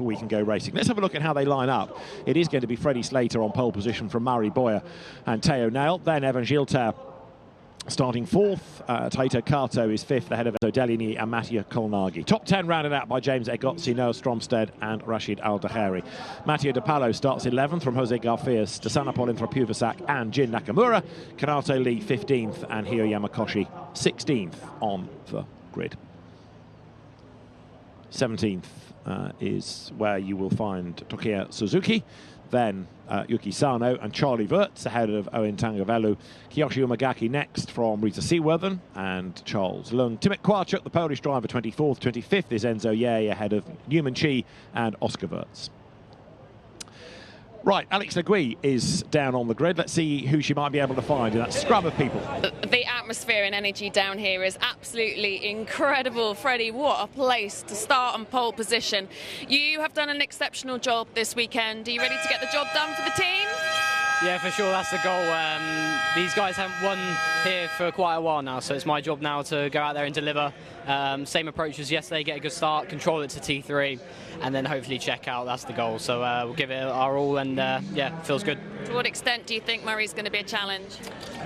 we can go racing. Let's have a look at how they line up. It is going to be Freddie Slater on pole position from Murray Boyer and Teo Nail. Then Evan Gilter starting fourth. Taito Kato is fifth, ahead of Deligny and Mattia Kolnagi. Top 10 rounded out by James Egozzi, Noah Stromstead and Rashid Al-Daheri. Mattia De Palo starts 11th from Jose Garfias, Dasana Intra Puvasak and Jin Nakamura. Kanato Lee 15th and Hio Yamakoshi 16th on the grid. 17th is where you will find Tokia Suzuki. Then Yuki Sano and Charlie Wirtz ahead of Owen Tangavelu. Kiyoshi Umagaki next from Rita Seaworthen and Charles Lung. Timot Kwarchuk, the Polish driver, 24th. 25th is Enzo Ye ahead of Newman Chi and Oscar Wirtz. Right, Alex Legui is down on the grid. Let's see who she might be able to find in that scrub of people. The atmosphere and energy down here is absolutely incredible. Freddie, what a place to start on pole position. You have done an exceptional job this weekend. Are you ready to get the job done for the team? Yeah, for sure, that's the goal. These guys haven't won here for quite a while now, so it's my job now to go out there and deliver. Same approach as yesterday, get a good start, control it to T3, and then hopefully check out. That's the goal. So we'll give it our all, and yeah, feels good. To what extent do you think Murray's going to be a challenge?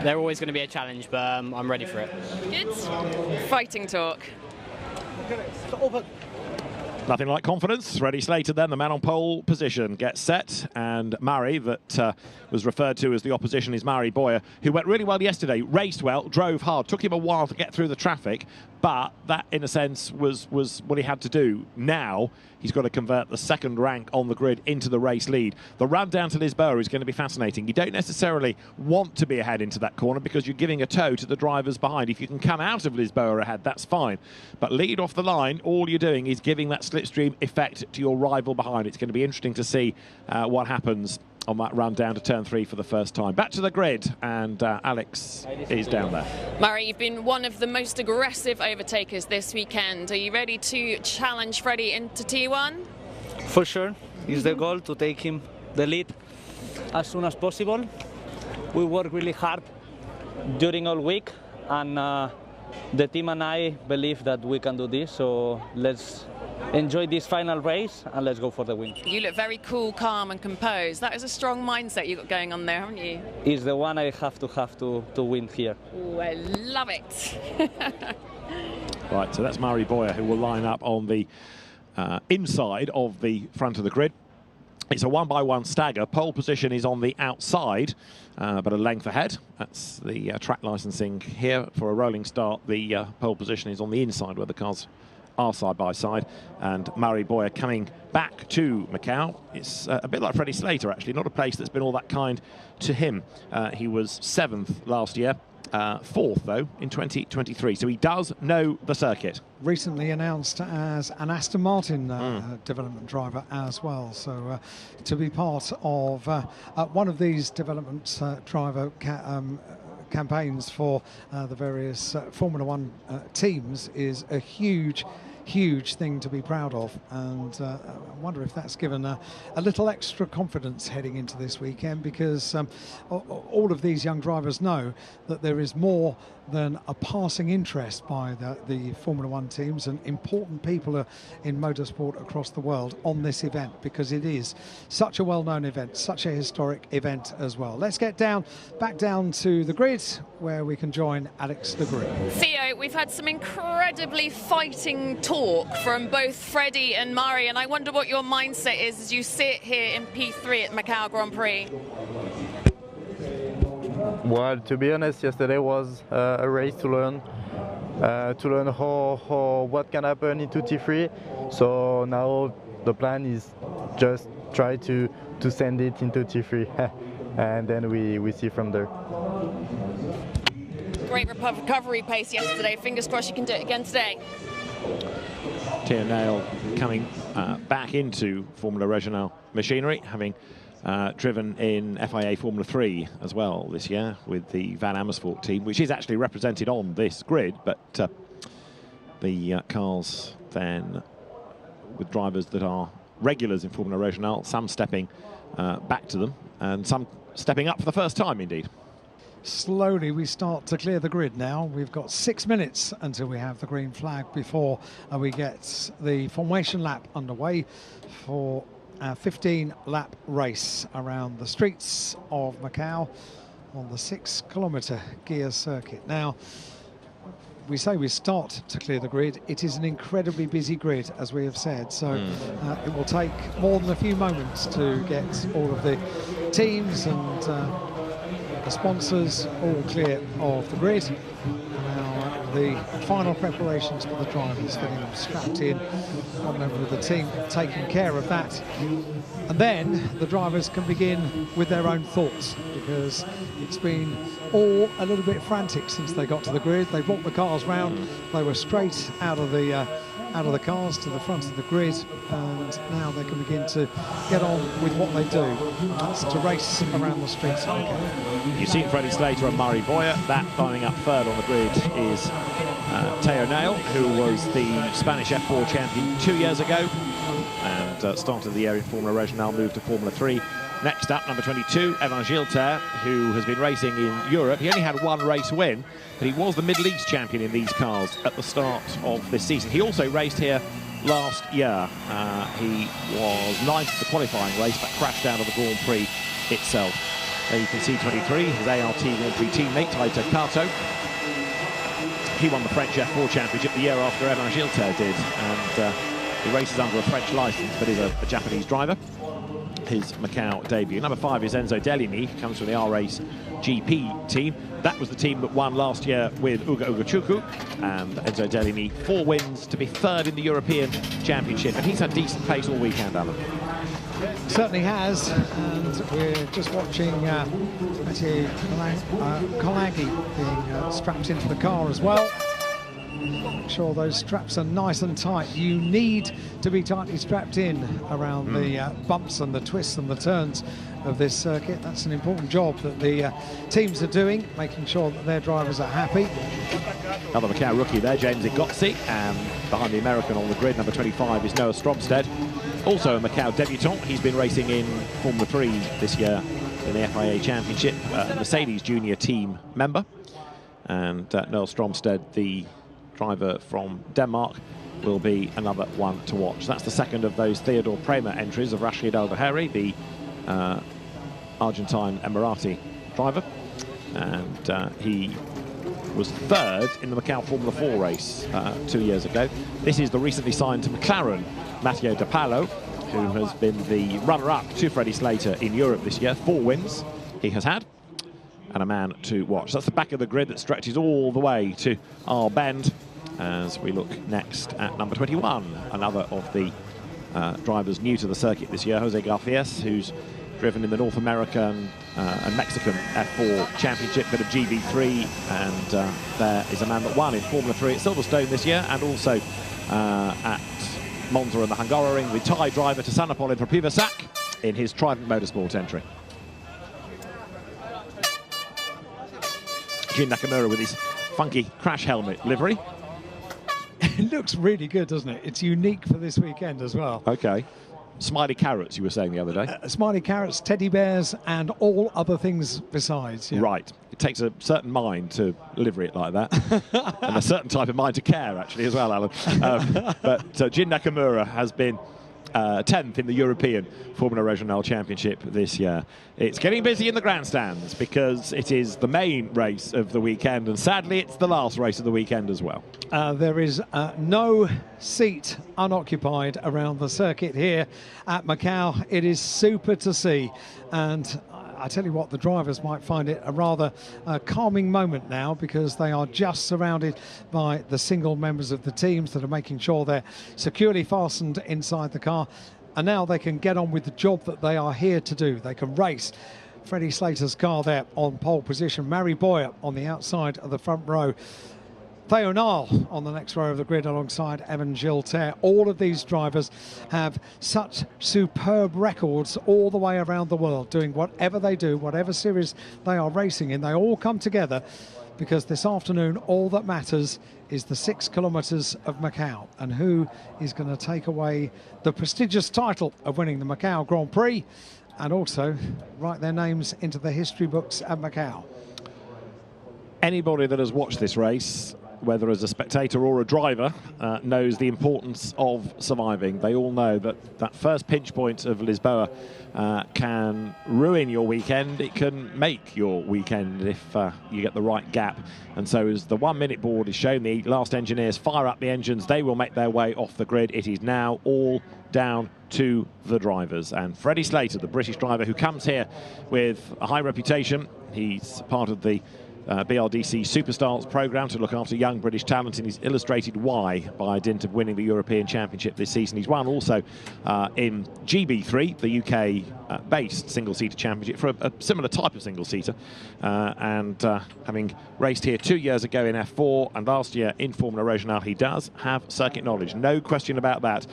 They're always going to be a challenge, but I'm ready for it. Good. Fighting talk. Nothing like confidence. Freddie Slater then, the man on pole position, gets set. And Murray, that was referred to as the opposition, is Murray Boyer, who went really well yesterday, raced well, drove hard, took him a while to get through the traffic, but that, in a sense, was what he had to do. Now, he's got to convert the second rank on the grid into the race lead. The run down to Lisboa is going to be fascinating. You don't necessarily want to be ahead into that corner because you're giving a tow to the drivers behind. If you can come out of Lisboa ahead, that's fine. But lead off the line, all you're doing is giving that slipstream effect to your rival behind. It's going to be interesting to see what happens on that run down to turn 3 for the first time. Back to the grid, and Alex is down there. Murray, you've been one of the most aggressive overtakers this weekend. Are you ready to challenge Freddie into T1? For sure. It's the goal to take him the lead as soon as possible. We work really hard during all week, and the team and I believe that we can do this, so let's enjoy this final race and let's go for the win. You look very cool, calm and composed. That is a strong mindset you've got going on there, haven't you? It's the one I have to win here. Oh, I love it. Right, so that's Murray Boyer, who will line up on the inside of the front of the grid. It's a 1-by-1 stagger. Pole position is on the outside, but a length ahead. That's the track licensing here for a rolling start. The pole position is on the inside where the cars are side by side, and Murray Boyer coming back to Macau. It's a bit like Freddie Slater, actually, not a place that's been all that kind to him. He was 7th last year, 4th though in 2023, so he does know the circuit. Recently announced as an Aston Martin development driver as well, so to be part of one of these development driver campaigns for the various Formula One teams is a huge thing to be proud of, and I wonder if that's given a little extra confidence heading into this weekend, because all of these young drivers know that there is more than a passing interest by the Formula One teams and important people in motorsport across the world on this event, because it is such a well-known event, such a historic event as well. Let's get back down to the grid where we can join Alex Legui. Theo, we've had some incredibly fighting talk from both Freddie and Murray, and I wonder what your mindset is as you sit here in P3 at Macau Grand Prix. Well, to be honest, yesterday was a race to learn what can happen into T3. So now the plan is just try to send it into T3, and then we see from there. Great recovery pace yesterday. Fingers crossed you can do it again today. Teo Nail coming back into Formula Regional machinery, having driven in FIA Formula 3 as well this year with the Van Amersfoort team, which is actually represented on this grid, but the cars then with drivers that are regulars in Formula Regional, some stepping back to them and some stepping up for the first time indeed. slowly we start to clear the grid now. We've got 6 minutes until we have the green flag before we get the formation lap underway for a 15-lap race around the streets of Macau on the 6-kilometre gear circuit. Now, we say we start to clear the grid. It is an incredibly busy grid, as we have said, so it will take more than a few moments to get all of the teams and the sponsors all clear of the grid. Now the final preparations for the drivers, getting them strapped in, one member of the team taking care of that, and then the drivers can begin with their own thoughts, because it's been all a little bit frantic since they got to the grid. They brought the cars round, they were straight out of the cars to the front of the grid, and now they can begin to get on with what they do. That's to race around the streets. You've seen Freddie Slater and Murray Boyer. That lining up third on the grid is Teo Nail, who was the Spanish F4 champion 2 years ago and started the year in Formula Regional, moved to Formula 3. Next up, number 22, Evan Gilter, who has been racing in Europe. He only had one race win, but he was the Middle East champion in these cars at the start of this season. He also raced here last year. He was 9th at the qualifying race, but crashed out of the Grand Prix itself. There you can see 23, his ART Grand Prix teammate, Taito Kato. He won the French F4 championship the year after Evan Gilter did, and he races under a French licence, but is a Japanese driver. His Macau debut. Number 5 is Enzo Delini, comes from the R-Race GP team. That was the team that won last year with Uga Ugachuku, and Enzo Delini 4 wins to be 3rd in the European Championship, and he's had decent pace all weekend, Alan. Certainly has, and we're just watching Mathieu Kolagi being strapped into the car as well. Make sure those straps are nice and tight. You need to be tightly strapped in around the bumps and the twists and the turns of this circuit. That's an important job that the teams are doing, making sure that their drivers are happy. Another Macau rookie there, James Igotzi, and behind the American on the grid, number 25 is Noah Stromstead. Also a Macau debutant. He's been racing in Formula 3 this year in the FIA Championship, Mercedes junior team member. And Noah Stromstead, the driver from Denmark, will be another one to watch. That's the second of those Theodore Premer entries of Rashid Al Bahari, the Argentine Emirati driver, and he was 3rd in the Macau Formula 4 race 2 years ago. This is the recently signed to McLaren, Matteo De Palo, who has been the runner-up to Freddie Slater in Europe this year. 4 wins he has had, and a man to watch. That's the back of the grid that stretches all the way to our bend as we look next at number 21, another of the drivers new to the circuit this year, Jose Garfias, who's driven in the North American and Mexican F4 Championship, bit of GV3, and there is a man that won in Formula 3 at Silverstone this year, and also at Monza and the Hungaroring, the Thai driver to Sanapol for Privasak in his Trident Motorsport entry. Jin Nakamura with his funky crash helmet livery. It looks really good, doesn't it? It's unique for this weekend as well. Okay. Smiley carrots, you were saying the other day. Smiley carrots, teddy bears, and all other things besides. Yeah. Right. It takes a certain mind to livery it like that. And a certain type of mind to care, actually, as well, Alan. But Jin Nakamura has been 10th in the European Formula Regional Championship this year. It's getting busy in the grandstands because it is the main race of the weekend, and sadly it's the last race of the weekend as well. There is no seat unoccupied around the circuit here at Macau. It is super to see, and I tell you what, the drivers might find it a rather calming moment now, because they are just surrounded by the single members of the teams that are making sure they're securely fastened inside the car, and now they can get on with the job that they are here to do. They can race. Freddie Slater's car there on pole position, Murray Boyer on the outside of the front row, Theo Nail on the next row of the grid alongside Evan Gilter. All of these drivers have such superb records all the way around the world, doing whatever they do, whatever series they are racing in. They all come together because this afternoon all that matters is the 6 kilometres of Macau, and who is going to take away the prestigious title of winning the Macau Grand Prix and also write their names into the history books at Macau. Anybody that has watched this race, whether as a spectator or a driver, knows the importance of surviving. They all know that that first pinch point of Lisboa can ruin your weekend. It can make your weekend if you get the right gap. And so as the 1 minute board is shown, the last engineers fire up the engines. They will make their way off the grid. It is now all down to the drivers. And Freddie Slater, the British driver who comes here with a high reputation, he's part of the BRDC Superstars programme to look after young British talent, and he's illustrated why by dint of winning the European Championship this season. He's won also in GB3, the UK-based single-seater championship for a similar type of single-seater, and having raced here 2 years ago in F4 and last year in Formula Regional, he does have circuit knowledge, no question about that.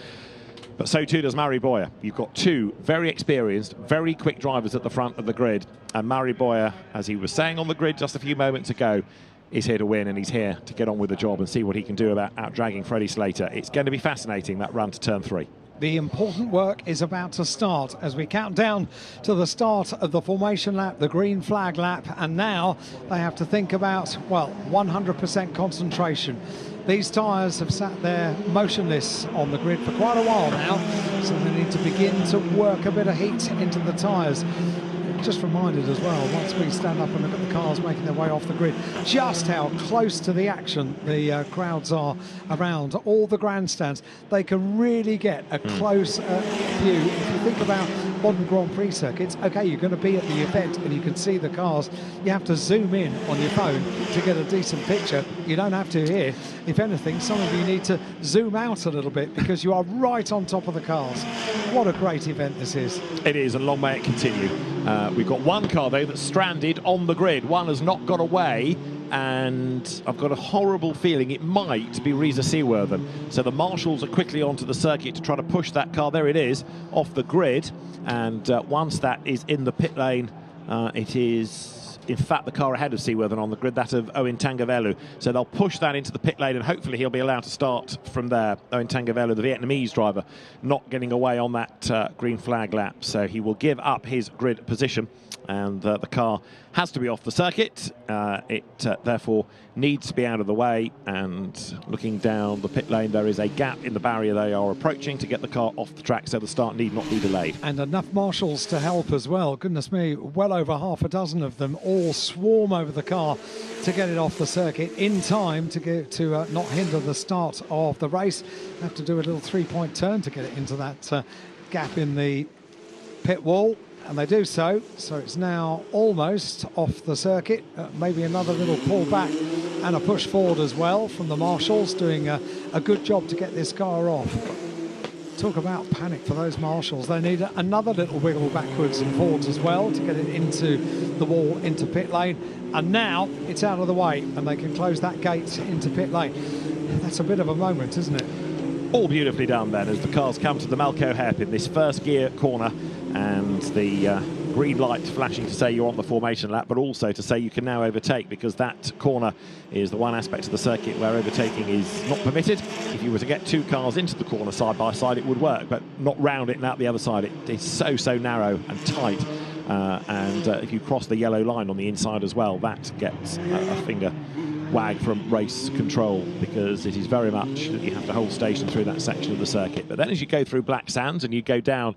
But so too does Murray Boyer. You've got two very experienced, very quick drivers at the front of the grid. And Murray Boyer, as he was saying on the grid just a few moments ago, is here to win, and he's here to get on with the job and see what he can do about out-dragging Freddie Slater. It's going to be fascinating, that run to turn 3. The important work is about to start as we count down to the start of the formation lap, the green flag lap, and now they have to think about, well, 100% concentration. These tyres have sat there motionless on the grid for quite a while now, so they need to begin to work a bit of heat into the tyres. Just reminded as well, once we stand up and look at the cars making their way off the grid, just how close to the action the crowds are around all the grandstands. They can really get a close view. If you think about modern Grand Prix circuits, okay, you're going to be at the event and you can see the cars. You have to zoom in on your phone to get a decent picture. You don't have to here. If anything, some of you need to zoom out a little bit because you are right on top of the cars. What a great event this is. It is, and long may it continue. We've got one car, though, that's stranded on the grid. One has not got away, and I've got a horrible feeling it might be Reza Seaworthen. So the marshals are quickly onto the circuit to try to push that car. There it is, off the grid. And once that is in the pit lane, it is, in fact, the car ahead of Seaworthen on the grid, that of Owen Tangavelu. So they'll push that into the pit lane, and hopefully he'll be allowed to start from there. Owen Tangavelu, the Vietnamese driver, not getting away on that green flag lap. So he will give up his grid position, and the car has to be off the circuit. It therefore needs to be out of the way, and looking down the pit lane, there is a gap in the barrier they are approaching to get the car off the track, so the start need not be delayed. And enough marshals to help as well. Goodness me, well over half a dozen of them all swarm over the car to get it off the circuit in time to get to not hinder the start of the race. Have to do a little three-point turn to get it into that gap in the pit wall. And they do so it's now almost off the circuit. Maybe another little pull back and a push forward as well from the marshals, doing a good job to get this car off. Talk about panic for those marshals. They need another little wiggle backwards and forwards as well to get it into the wall, into pit lane. And now it's out of the way and they can close that gate into pit lane. That's a bit of a moment, isn't it? All beautifully done then as the cars come to the Macau hairpin, this first gear corner, and the green light flashing to say you're on the formation lap, but also to say you can now overtake, because that corner is the one aspect of the circuit where overtaking is not permitted. If you were to get two cars into the corner side by side, it would work, but not round it and out the other side. It is so narrow and tight, and if you cross the yellow line on the inside as well, that gets a finger wag from race control, because it is very much that you have to hold station through that section of the circuit. But then as you go through Black Sands and you go down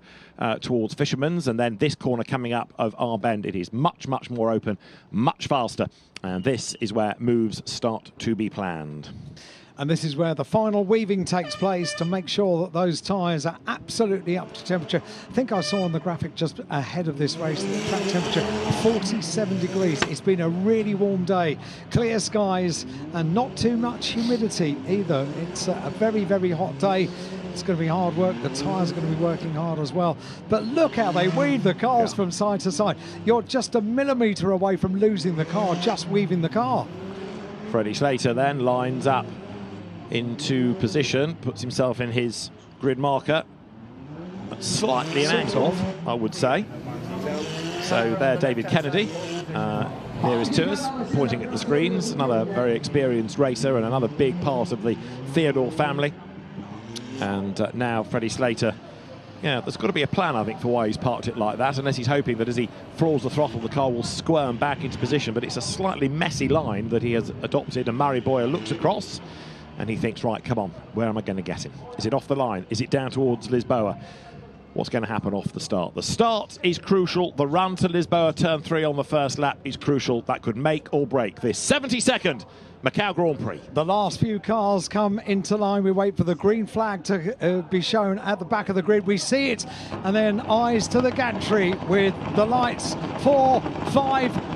towards Fisherman's, and then this corner coming up of R Bend, it is much more open, much faster, and this is where moves start to be planned. And this is where the final weaving takes place to make sure that those tyres are absolutely up to temperature. I think I saw on the graphic just ahead of this race the track temperature 47 degrees. It's been a really warm day, clear skies and not too much humidity either. It's a very hot day. It's going to be hard work. The tyres are going to be working hard as well. But look how they weave the cars from side to side. You're just a millimetre away from losing the car, just weaving the car. Freddie Slater then lines up into position, puts himself in his grid marker, but slightly an angle, I would say. So there, David Kennedy, here is to us, pointing at the screens, another very experienced racer and another big part of the Theodore family. And now Freddie Slater Yeah, there's got to be a plan, I think, for why he's parked it like that, unless he's hoping that as he floors the throttle, the car will squirm back into position. But it's a slightly messy line that he has adopted, and Murray Boyer looks across and he thinks, right, come on, where am I going to get him? Is it off the line? Is it down towards Lisboa? What's going to happen off the start? The start is crucial. The run to Lisboa, turn 3 on the first lap, is crucial. That could make or break this 72nd Macau Grand Prix. The last few cars come into line. We wait for the green flag to be shown at the back of the grid. We see it, and then eyes to the gantry with the lights. 4, 5,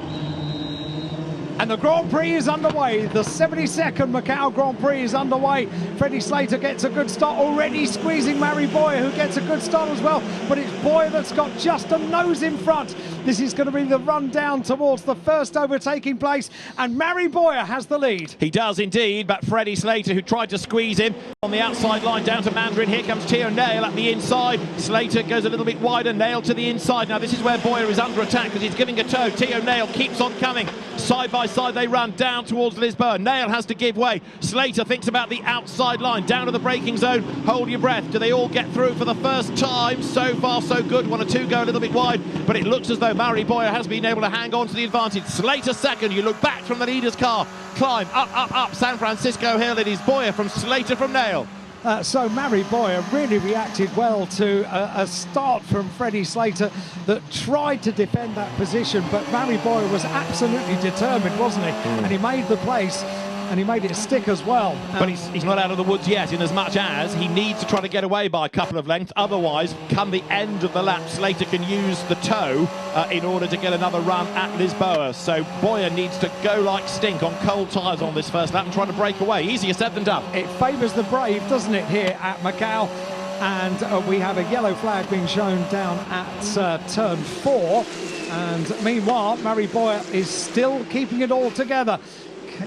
and the Grand Prix is underway. The 72nd Macau Grand Prix is underway. Freddie Slater gets a good start, already squeezing Murray Boyer, who gets a good start as well. But it's Boyer that's got just a nose in front. This is going to be the run down towards the first overtaking place, and Murray Boyer has the lead. He does indeed, but Freddie Slater, who tried to squeeze him on the outside line down to Mandarin. Here comes Theo Nail at the inside. Slater goes a little bit wider, Nail to the inside. Now this is where Boyer is under attack because he's giving a tow. Theo Nail keeps on coming. Side by side they run down towards Lisboa. Nail has to give way. Slater thinks about the outside line, down to the braking zone. Hold your breath. Do they all get through for the first time? So far so good. 1 or 2 go a little bit wide, but it looks as though Murray Boyer has been able to hang on to the advantage. Slater second. You look back from the leader's car, climb up San Francisco Hill. It is Boyer from Slater from Nail. So Murray Boyer really reacted well to a start from Freddie Slater that tried to defend that position, but Murray Boyer was absolutely determined, wasn't he? And he made the place, and he made it stick as well. But he's not out of the woods yet, in as much as he needs to try to get away by a couple of lengths. Otherwise, come the end of the lap, Slater can use the tow in order to get another run at Lisboa. So Boyer needs to go like stink on cold tyres on this first lap and try to break away. Easier said than done. It favours the brave, doesn't it, here at Macau? And we have a yellow flag being shown down at turn 4. And meanwhile, Murray Boyer is still keeping it all together.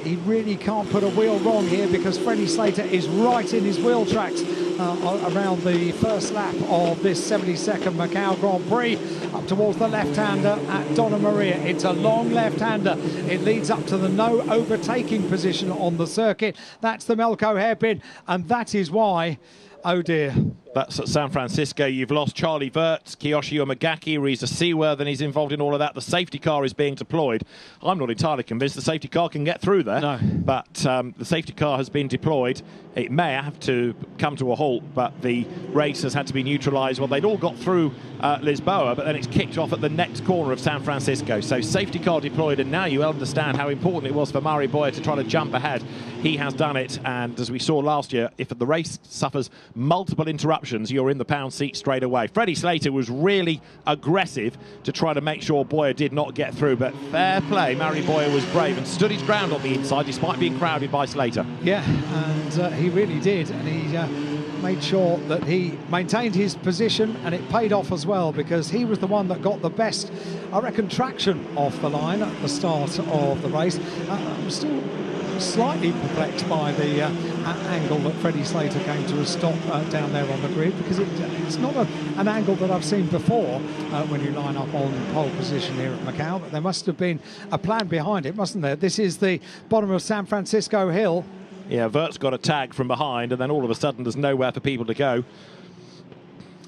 He really can't put a wheel wrong here because Freddie Slater is right in his wheel tracks around the first lap of this 72nd Macau Grand Prix, up towards the left-hander at Donna Maria. It's a long left-hander. It leads up to the no overtaking position on the circuit. That's the Melco hairpin, and that is why, oh dear. That's at San Francisco. You've lost Charlie Wirtz, Kiyoshi Umegaki, Reza Seaworth, and he's involved in all of that. The safety car is being deployed. I'm not entirely convinced the safety car can get through there. No. But the safety car has been deployed. It may have to come to a halt, but the race has had to be neutralised. Well, they'd all got through Lisboa, but then it's kicked off at the next corner of San Francisco. So safety car deployed, and now you understand how important it was for Murray Boyer to try to jump ahead. He has done it, and as we saw last year, if the race suffers multiple interruptions, you're in the pound seat straight away. Freddie Slater was really aggressive to try to make sure Boyer did not get through, but fair play, Murray Boyer was brave and stood his ground on the inside despite being crowded by Slater. Yeah, and he really did, and he made sure that he maintained his position, and it paid off as well because he was the one that got the best, I reckon, traction off the line at the start of the race. I'm still slightly perplexed by the angle that Freddie Slater came to a stop down there on the grid, because it's not an angle that I've seen before when you line up on pole position here at Macau, but there must have been a plan behind it, mustn't there? This is the bottom of San Francisco Hill. Yeah, Wirtz got a tag from behind, and then all of a sudden there's nowhere for people to go.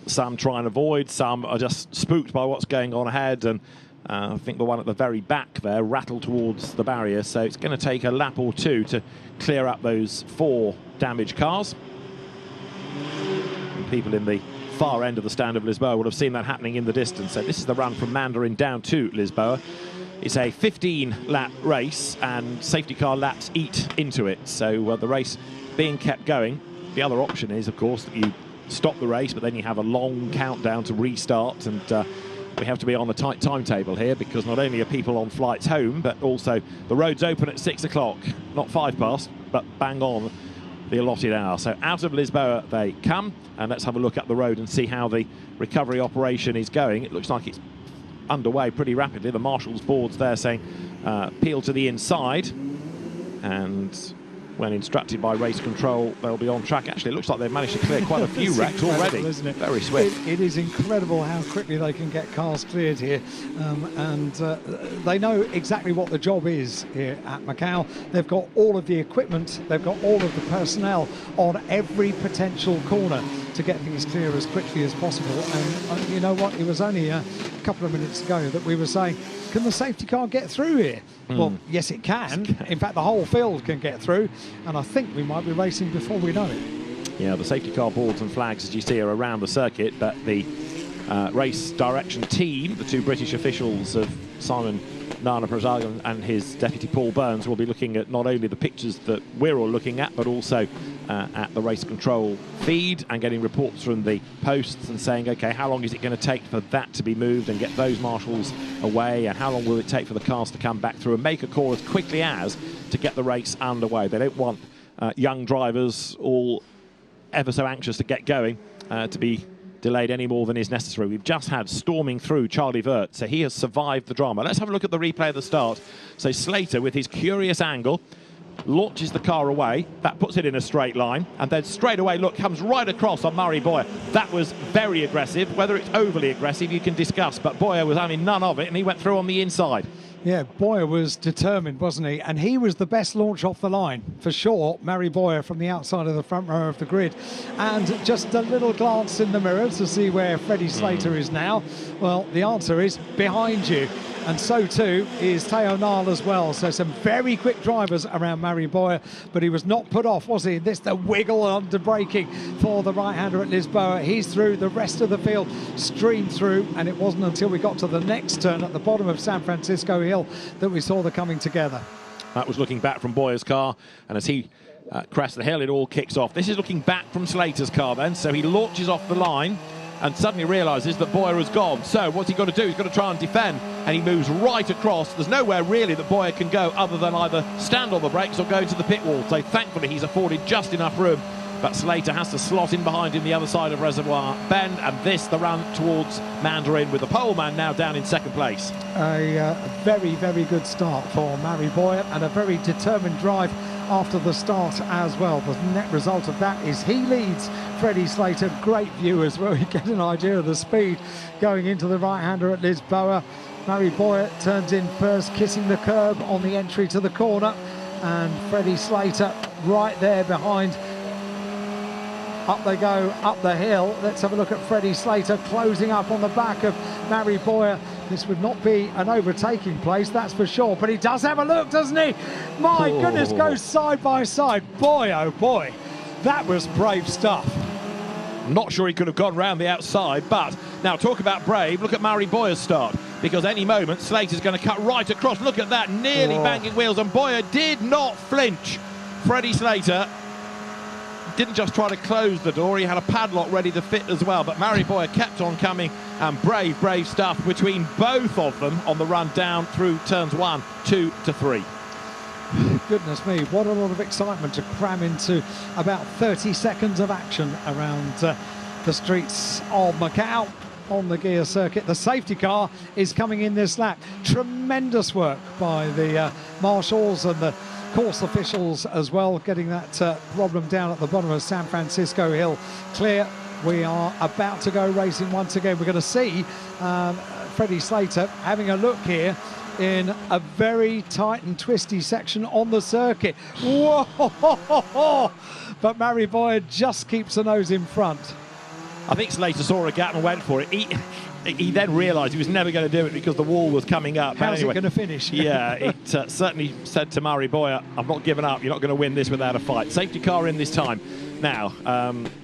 Some try and avoid, some are just spooked by what's going on ahead, and I think the one at the very back there rattled towards the barrier, so it's going to take a lap or two to clear up those 4 damaged cars. And people in the far end of the stand of Lisboa will have seen that happening in the distance. So this is the run from Mandarin down to Lisboa. It's a 15-lap race, and safety car laps eat into it, so the race being kept going. The other option is, of course, that you stop the race, but then you have a long countdown to restart, and we have to be on a tight timetable here because not only are people on flights home, but also the roads open at 6 o'clock, not 5 past, but bang on the allotted hour. So out of Lisboa they come, and let's have a look at the road and see how the recovery operation is going. It looks like it's underway pretty rapidly. The marshal's board's there saying peel to the inside, and when instructed by race control, they'll be on track. Actually, it looks like they've managed to clear quite a few wrecks already. Isn't it? Very swift. It is incredible how quickly they can get cars cleared here, and they know exactly what the job is here at Macau. They've got all of the equipment, they've got all of the personnel on every potential corner to get things clear as quickly as possible. And you know what, it was only a couple of minutes ago that we were saying, can the safety car get through here? Well, yes it can. In fact, the whole field can get through, and I think we might be racing before we know it. Yeah, the safety car boards and flags, as you see, are around the circuit, but the race direction team, the two British officials of Simon Nana Prasagan and his deputy Paul Burns, will be looking at not only the pictures that we're all looking at, but also at the race control feed and getting reports from the posts and saying, okay, how long is it going to take for that to be moved and get those marshals away, and how long will it take for the cars to come back through and make a call as quickly as to get the race underway. They don't want young drivers all ever so anxious to get going to be delayed any more than is necessary. We've just had storming through Charlie Vert, so he has survived the drama. Let's have a look at the replay of the start. So Slater, with his curious angle, launches the car away. That puts it in a straight line, and then straight away, look, comes right across on Murray Boyer. That was very aggressive. Whether it's overly aggressive, you can discuss, but Boyer was having none of it, and he went through on the inside. Yeah, Boyer was determined, wasn't he? And he was the best launch off the line, for sure. Murray Boyer from the outside of the front row of the grid. And just a little glance in the mirror to see where Freddie Slater is now. Well, the answer is behind you. And so too is Teo Nile as well. So some very quick drivers around Murray Boyer, but he was not put off, was he? This the wiggle under braking for the right-hander at Lisboa. He's through, the rest of the field streamed through, and it wasn't until we got to the next turn at the bottom of San Francisco Hill that we saw the coming together. That was looking back from Boyer's car, and as he crests the hill, it all kicks off. This is looking back from Slater's car then, so he launches off the line and suddenly realises that Boyer has gone. So what's he got to do? He's got to try and defend, and he moves right across. There's nowhere really that Boyer can go other than either stand on the brakes or go into the pit wall. So thankfully he's afforded just enough room, but Slater has to slot in behind him the other side of Reservoir Bend, and this the run towards Mandarin, with the pole man now down in second place. A very, very good start for Murray Boyer, and a very determined drive after the start as well. The net result of that is he leads Freddie Slater. Great view as well. You get an idea of the speed going into the right-hander at Lisboa. Murray Boyer turns in first, kissing the curb on the entry to the corner, and Freddie Slater right there behind. Up they go, up the hill. Let's have a look at Freddie Slater closing up on the back of Murray Boyer. This would not be an overtaking place, that's for sure, but he does have a look, doesn't he? My goodness, goes side by side. Boy, oh boy, that was brave stuff. Not sure he could have gone round the outside, but now talk about brave. Look at Murray Boyer's start, because any moment Slater's going to cut right across. Look at that, nearly banging wheels, and Boyer did not flinch. Freddie Slater didn't just try to close the door, he had a padlock ready to fit as well, but Murray Boyer kept on coming, and brave stuff between both of them on the run down through turns 1, 2 to 3. Goodness me, what a lot of excitement to cram into about 30 seconds of action around the streets of Macau on the gear circuit. The safety car is coming in this lap. Tremendous work by the marshals and the course officials as well, getting that problem down at the bottom of San Francisco Hill clear. We are about to go racing once again. We're going to see Freddie Slater having a look here in a very tight and twisty section on the circuit. Whoa! But Murray Boyer just keeps the nose in front. I think Slater saw a gap and went for it. He then realised he was never going to do it because the wall was coming up. How's it going to finish? Yeah, it certainly said to Murray Boyer, I've not given up, you're not going to win this without a fight. Safety car in this time. Now,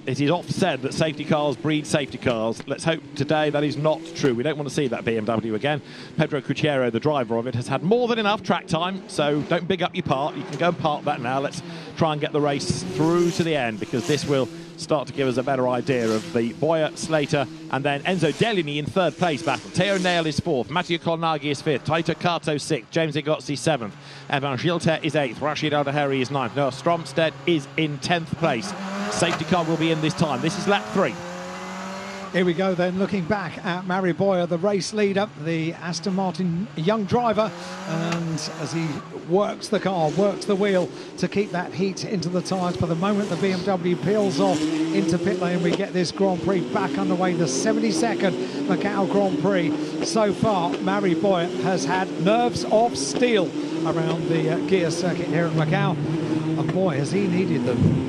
it is often said that safety cars breed safety cars. Let's hope today that is not true. We don't want to see that BMW again. Pedro Cuchero, the driver of it, has had more than enough track time, so don't big up your part. You can go and park that now. Let's try and get the race through to the end, because this will start to give us a better idea of the Boyer, Slater, and then Enzo Deligny in third place battle. Teo Nail is fourth, Matteo Colnaghi is fifth, Taito Kato sixth, James Igozzi seventh, Evan Gilter is eighth, Rashid Al-Daheri is ninth, Noah Stromstead is in 10th place. Safety car will be in this time. This is lap 3. Here we go then, looking back at Mari Boyer, the race leader, the Aston Martin young driver, and as he works the car, works the wheel to keep that heat into the tyres. For the moment, the BMW peels off into pit lane. We get this Grand Prix back underway, the 72nd Macau Grand Prix. So far, Mari Boyer has had nerves of steel around the gear circuit here at Macau, and boy, has he needed them.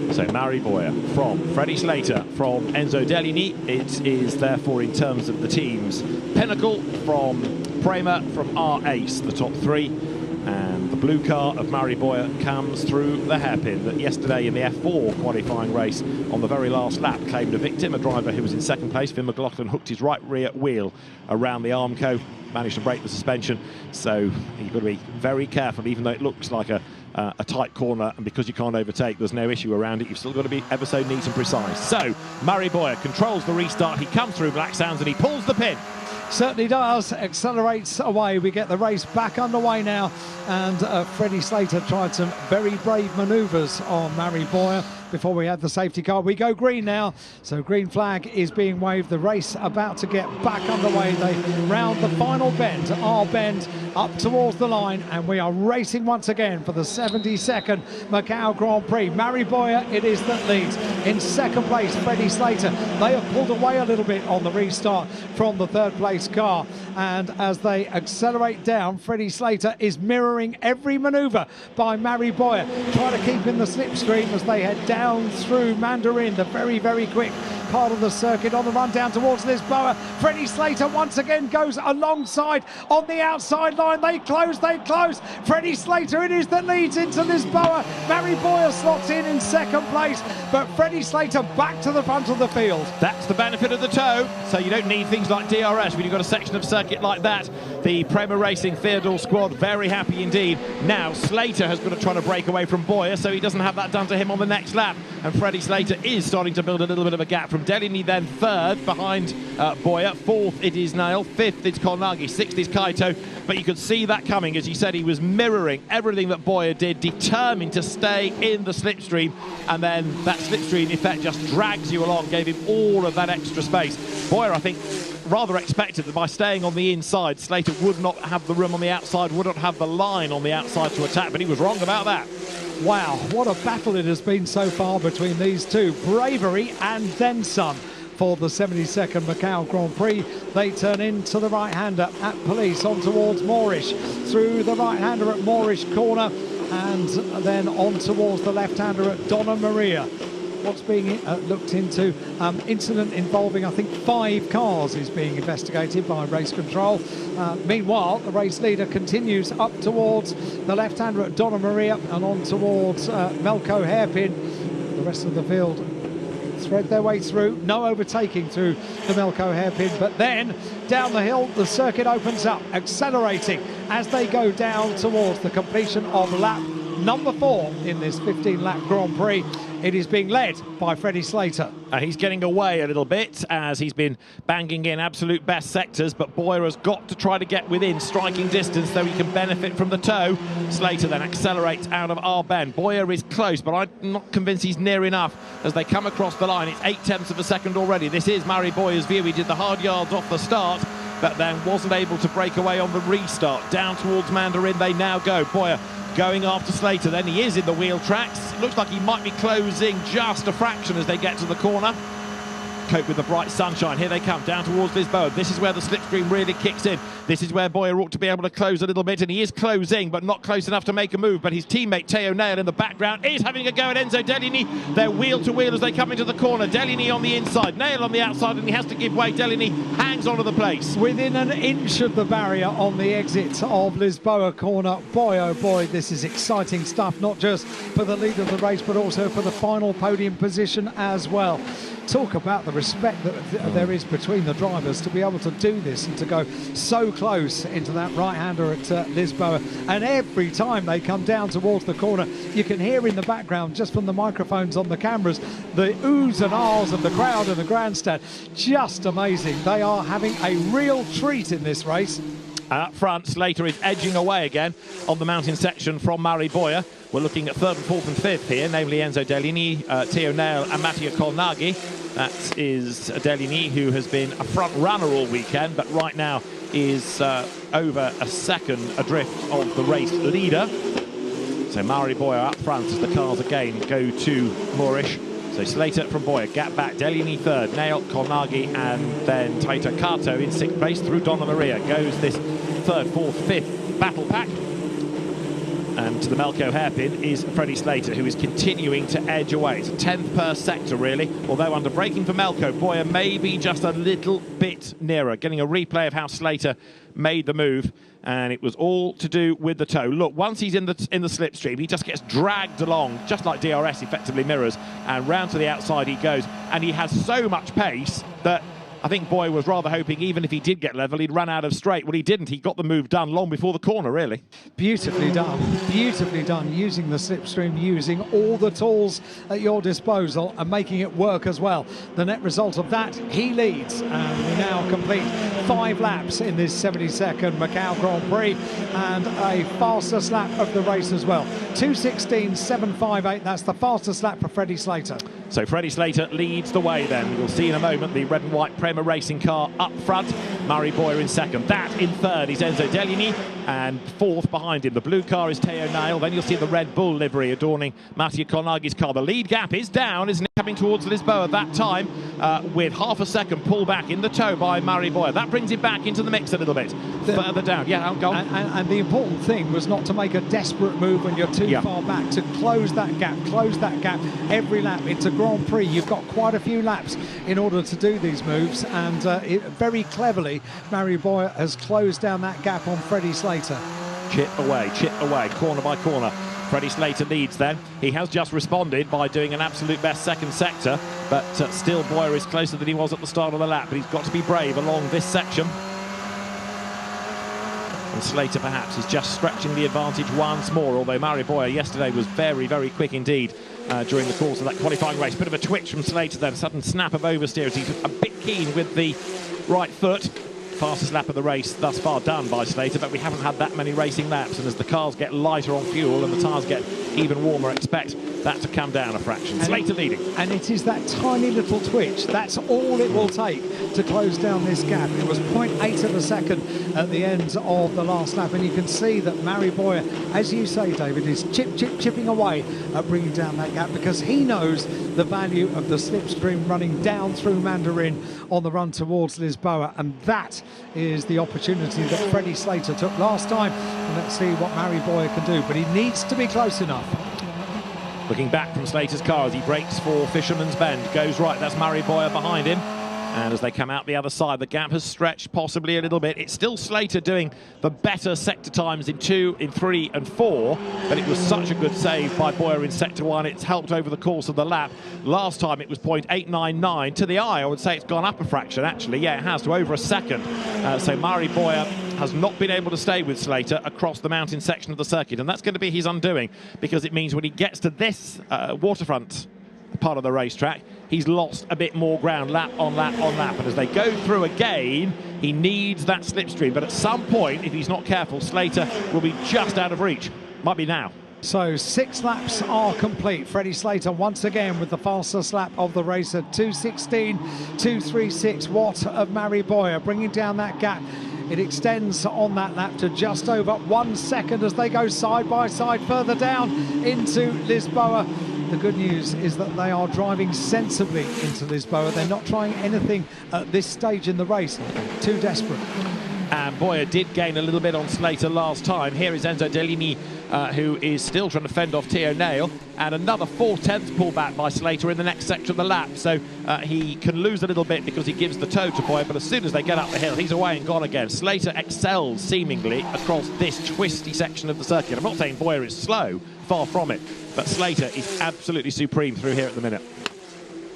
So Mari Boyer from Freddie Slater, from Enzo Deligny. It is therefore, in terms of the team's pinnacle, from Prema, from our ace, the top three. And the blue car of Mari Boyer comes through the hairpin that yesterday in the F4 qualifying race on the very last lap claimed a victim, a driver who was in second place. Finn McLaughlin hooked his right rear wheel around the Armco, managed to break the suspension. So you've got to be very careful, even though it looks like a tight corner, and because you can't overtake, there's no issue around it. You've still got to be ever so neat and precise. So Mari Boyer controls the restart. He comes through Black Sounds and he pulls the pin. Certainly does, accelerates away. We get the race back underway now, and Freddie Slater tried some very brave manoeuvres on Mari Boyer before we had the safety car. We go green now, so green flag is being waved. The race about to get back underway. They round the final bend, our bend, up towards the line, and we are racing once again for the 72nd Macau Grand Prix. Mari Boyer it is that leads. In second place, Freddie Slater. They have pulled away a little bit on the restart from the third place car, and as they accelerate down, Freddie Slater is mirroring every manoeuvre by Mari Boyer, trying to keep in the slipstream as they head down through Mandarin, the very, very quick part of the circuit on the run down towards Lisboa. Freddie Slater once again goes alongside on the outside line. They close. Freddie Slater it is that leads into Lisboa. Mari Boyer slots in second place, but Freddie Slater back to the front of the field. That's the benefit of the tow, so you don't need things like DRS when you've got a section of circuit like that. The Prema Racing Theodore squad very happy indeed. Now Slater has got to try to break away from Boyer, so he doesn't have that done to him on the next lap, and Freddie Slater is starting to build a little bit of a gap from Deligny, then third behind Boyer, fourth it is Nail, fifth it's Kolnagi, sixth is Kaito. But you could see that coming. As you said, he was mirroring everything that Boyer did, determined to stay in the slipstream, and then that slipstream effect just drags you along, gave him all of that extra space. Boyer, I think, rather expected that by staying on the inside, Slater would not have the room on the outside, would not have the line on the outside to attack, but he was wrong about that. Wow, what a battle it has been so far between these two. Bravery and then some for the 72nd Macau Grand Prix. They turn into the right-hander at Police on towards Moorish, through the right-hander at Moorish corner, and then on towards the left-hander at Donna Maria. What's being looked into, incident involving, I think, 5 cars is being investigated by race control. Meanwhile, the race leader continues up towards the left-hander at Donna Maria and on towards Melco Hairpin. The rest of the field thread their way through, no overtaking through the Melco Hairpin, but then down the hill the circuit opens up, accelerating as they go down towards the completion of lap number 4 in this 15-lap Grand Prix. It is being led by Freddie Slater. He's getting away a little bit as he's been banging in absolute best sectors, but Boyer has got to try to get within striking distance so he can benefit from the tow. Slater then accelerates out of our bend. Boyer is close, but I'm not convinced he's near enough as they come across the line. It's 0.8 of a second already. This is Mari Boyer's view. He did the hard yards off the start, but then wasn't able to break away on the restart. Down towards Mandarin they now go. Boyer going after Slater, then he is in the wheel tracks. It looks like he might be closing just a fraction as they get to the corner. Cope with the bright sunshine. Here they come down towards Lisboa. This is where the slipstream really kicks in. This is where Boyer ought to be able to close a little bit, and he is closing, but not close enough to make a move. But his teammate Teo Nail in the background is having a go at Enzo Deligny. They're wheel to wheel as they come into the corner. Deligny on the inside, Nail on the outside, and he has to give way. Deligny hangs onto the place. Within an inch of the barrier on the exit of Lisboa corner. Boy, oh boy, this is exciting stuff, not just for the lead of the race, but also for the final podium position as well. Talk about the respect that there is between the drivers to be able to do this and to go so close into that right-hander at Lisboa. And every time they come down towards the corner, you can hear in the background, just from the microphones on the cameras, the oohs and ahs of the crowd and the grandstand. Just amazing. They are having a real treat in this race. Up front, Slater is edging away again on the mountain section from Mari Boyer. We're looking at third and fourth and fifth here, namely Enzo Dellini, Teo Nail and Mattia Colnaghi. That is Dellini, who has been a front runner all weekend, but right now is over a second adrift of the race leader. So Mari Boyer up front as the cars again go to Moorish. So Slater from Boyer, gap back, Dellini third, Nail, Colnaghi, and then Taito Kato in sixth place. Through Donna Maria goes this third, fourth, fifth battle pack. And to the Melco hairpin is Freddie Slater, who is continuing to edge away. It's a 10th per sector, really. Although under braking for Melco, Boyer may be just a little bit nearer. Getting a replay of how Slater made the move, and it was all to do with the toe. Look, once he's in the slipstream, he just gets dragged along, just like DRS effectively mirrors, and round to the outside he goes. And he has so much pace that I think Boyer was rather hoping, even if he did get level, he'd run out of straight. Well, he didn't. He got the move done long before the corner, really. Beautifully done, using the slipstream, using all the tools at your disposal and making it work as well. The net result of that, he leads, and we now complete 5 laps in this 72nd Macau Grand Prix, and a fastest lap of the race as well. 2:16.758, that's the fastest lap for Freddie Slater. So Freddie Slater leads the way then. We'll see in a moment the red and white Prema racing car up front. Mari Boyer in second. That in third is Enzo Dellini, and fourth behind him. The blue car is Teo Nail. Then you'll see the Red Bull livery adorning Mattia Colnaghi's car. The lead gap is down, isn't it? Coming towards Lisboa that time with half a second pull back in the toe by Mari Boyer. That brings him back into the mix a little bit further down. Yeah, go on. And the important thing was not to make a desperate move when you're too far back, to close that gap every lap. It's a Grand Prix. You've got quite a few laps in order to do these moves, and very cleverly, Mari Boyer has closed down that gap on Freddie Slater. Chip away, corner by corner. Freddie Slater leads then. He has just responded by doing an absolute best second sector, but still Boyer is closer than he was at the start of the lap, but he's got to be brave along this section. And Slater perhaps is just stretching the advantage once more, although Mari Boyer yesterday was very, very quick indeed during the course of that qualifying race. Bit of a twitch from Slater then, sudden snap of oversteer as he's a bit keen with the right foot. Fastest lap of the race thus far done by Slater, but we haven't had that many racing laps, and as the cars get lighter on fuel and the tyres get even warmer, expect that to come down a fraction. Slater leading. And it is that tiny little twitch, that's all it will take to close down this gap. It was 0.8 of a second at the end of the last lap, and you can see that Mari Boyer, as you say, David, is chipping away at bringing down that gap, because he knows the value of the slipstream running down through Mandarin on the run towards Lisboa, and that is the opportunity that Freddie Slater took last time. And let's see what Mari Boyer can do, but he needs to be close enough. Looking back from Slater's car as he brakes for Fisherman's Bend, goes right, that's Mari Boyer behind him. And as they come out the other side, the gap has stretched possibly a little bit. It's still Slater doing the better sector times in 2, in 3 and 4, but it was such a good save by Boyer in sector 1. It's helped over the course of the lap. Last time it was 0.899. To the eye, I would say it's gone up a fraction, actually. Yeah, it has, to over a second. So Mari Boyer has not been able to stay with Slater across the mountain section of the circuit, and that's going to be his undoing, because it means when he gets to this waterfront part of the racetrack, he's lost a bit more ground lap on lap on lap, and as they go through again, he needs that slipstream, but at some point, if he's not careful, Slater will be just out of reach. Might be now. So 6 laps are complete. Freddie Slater once again with the fastest lap of the race at 2:16.236. What of Mari Boyer bringing down that gap? It extends on that lap to just over 1 second as they go side by side further down into Lisboa. The good news is that they are driving sensibly into Lisboa. They're not trying anything at this stage in the race. Too desperate. And Boyer did gain a little bit on Slater last time. Here is Enzo Dellini, who is still trying to fend off Teo Nail, and another 4/10 pullback by Slater in the next section of the lap. So he can lose a little bit because he gives the toe to Boyer, but as soon as they get up the hill, he's away and gone again. Slater excels seemingly across this twisty section of the circuit. I'm not saying Boyer is slow, far from it, but Slater is absolutely supreme through here at the minute.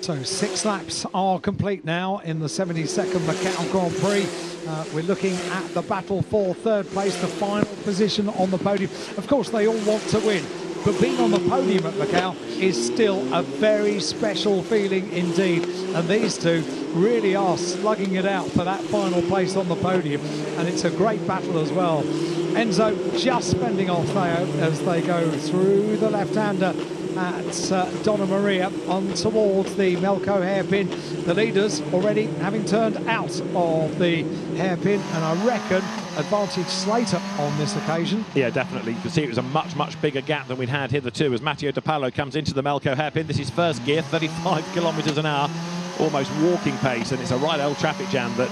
So 6 laps are complete now in the 72nd Macau Grand Prix. We're looking at the battle for third place, the final position on the podium. Of course, they all want to win. but being on the podium at Macau is still a very special feeling indeed. And these two really are slugging it out for that final place on the podium, and it's a great battle as well. Enzo just spending off Theo as they go through the left-hander at Donna Maria on towards the Melco hairpin. The leaders already having turned out of the hairpin, and I reckon advantage Slater on this occasion. Yeah, definitely. You can see it was a much bigger gap than we'd had hitherto as Matteo De Paolo comes into the Melco hairpin. This is first gear, 35 kilometres an hour, almost walking pace, and it's a right old traffic jam that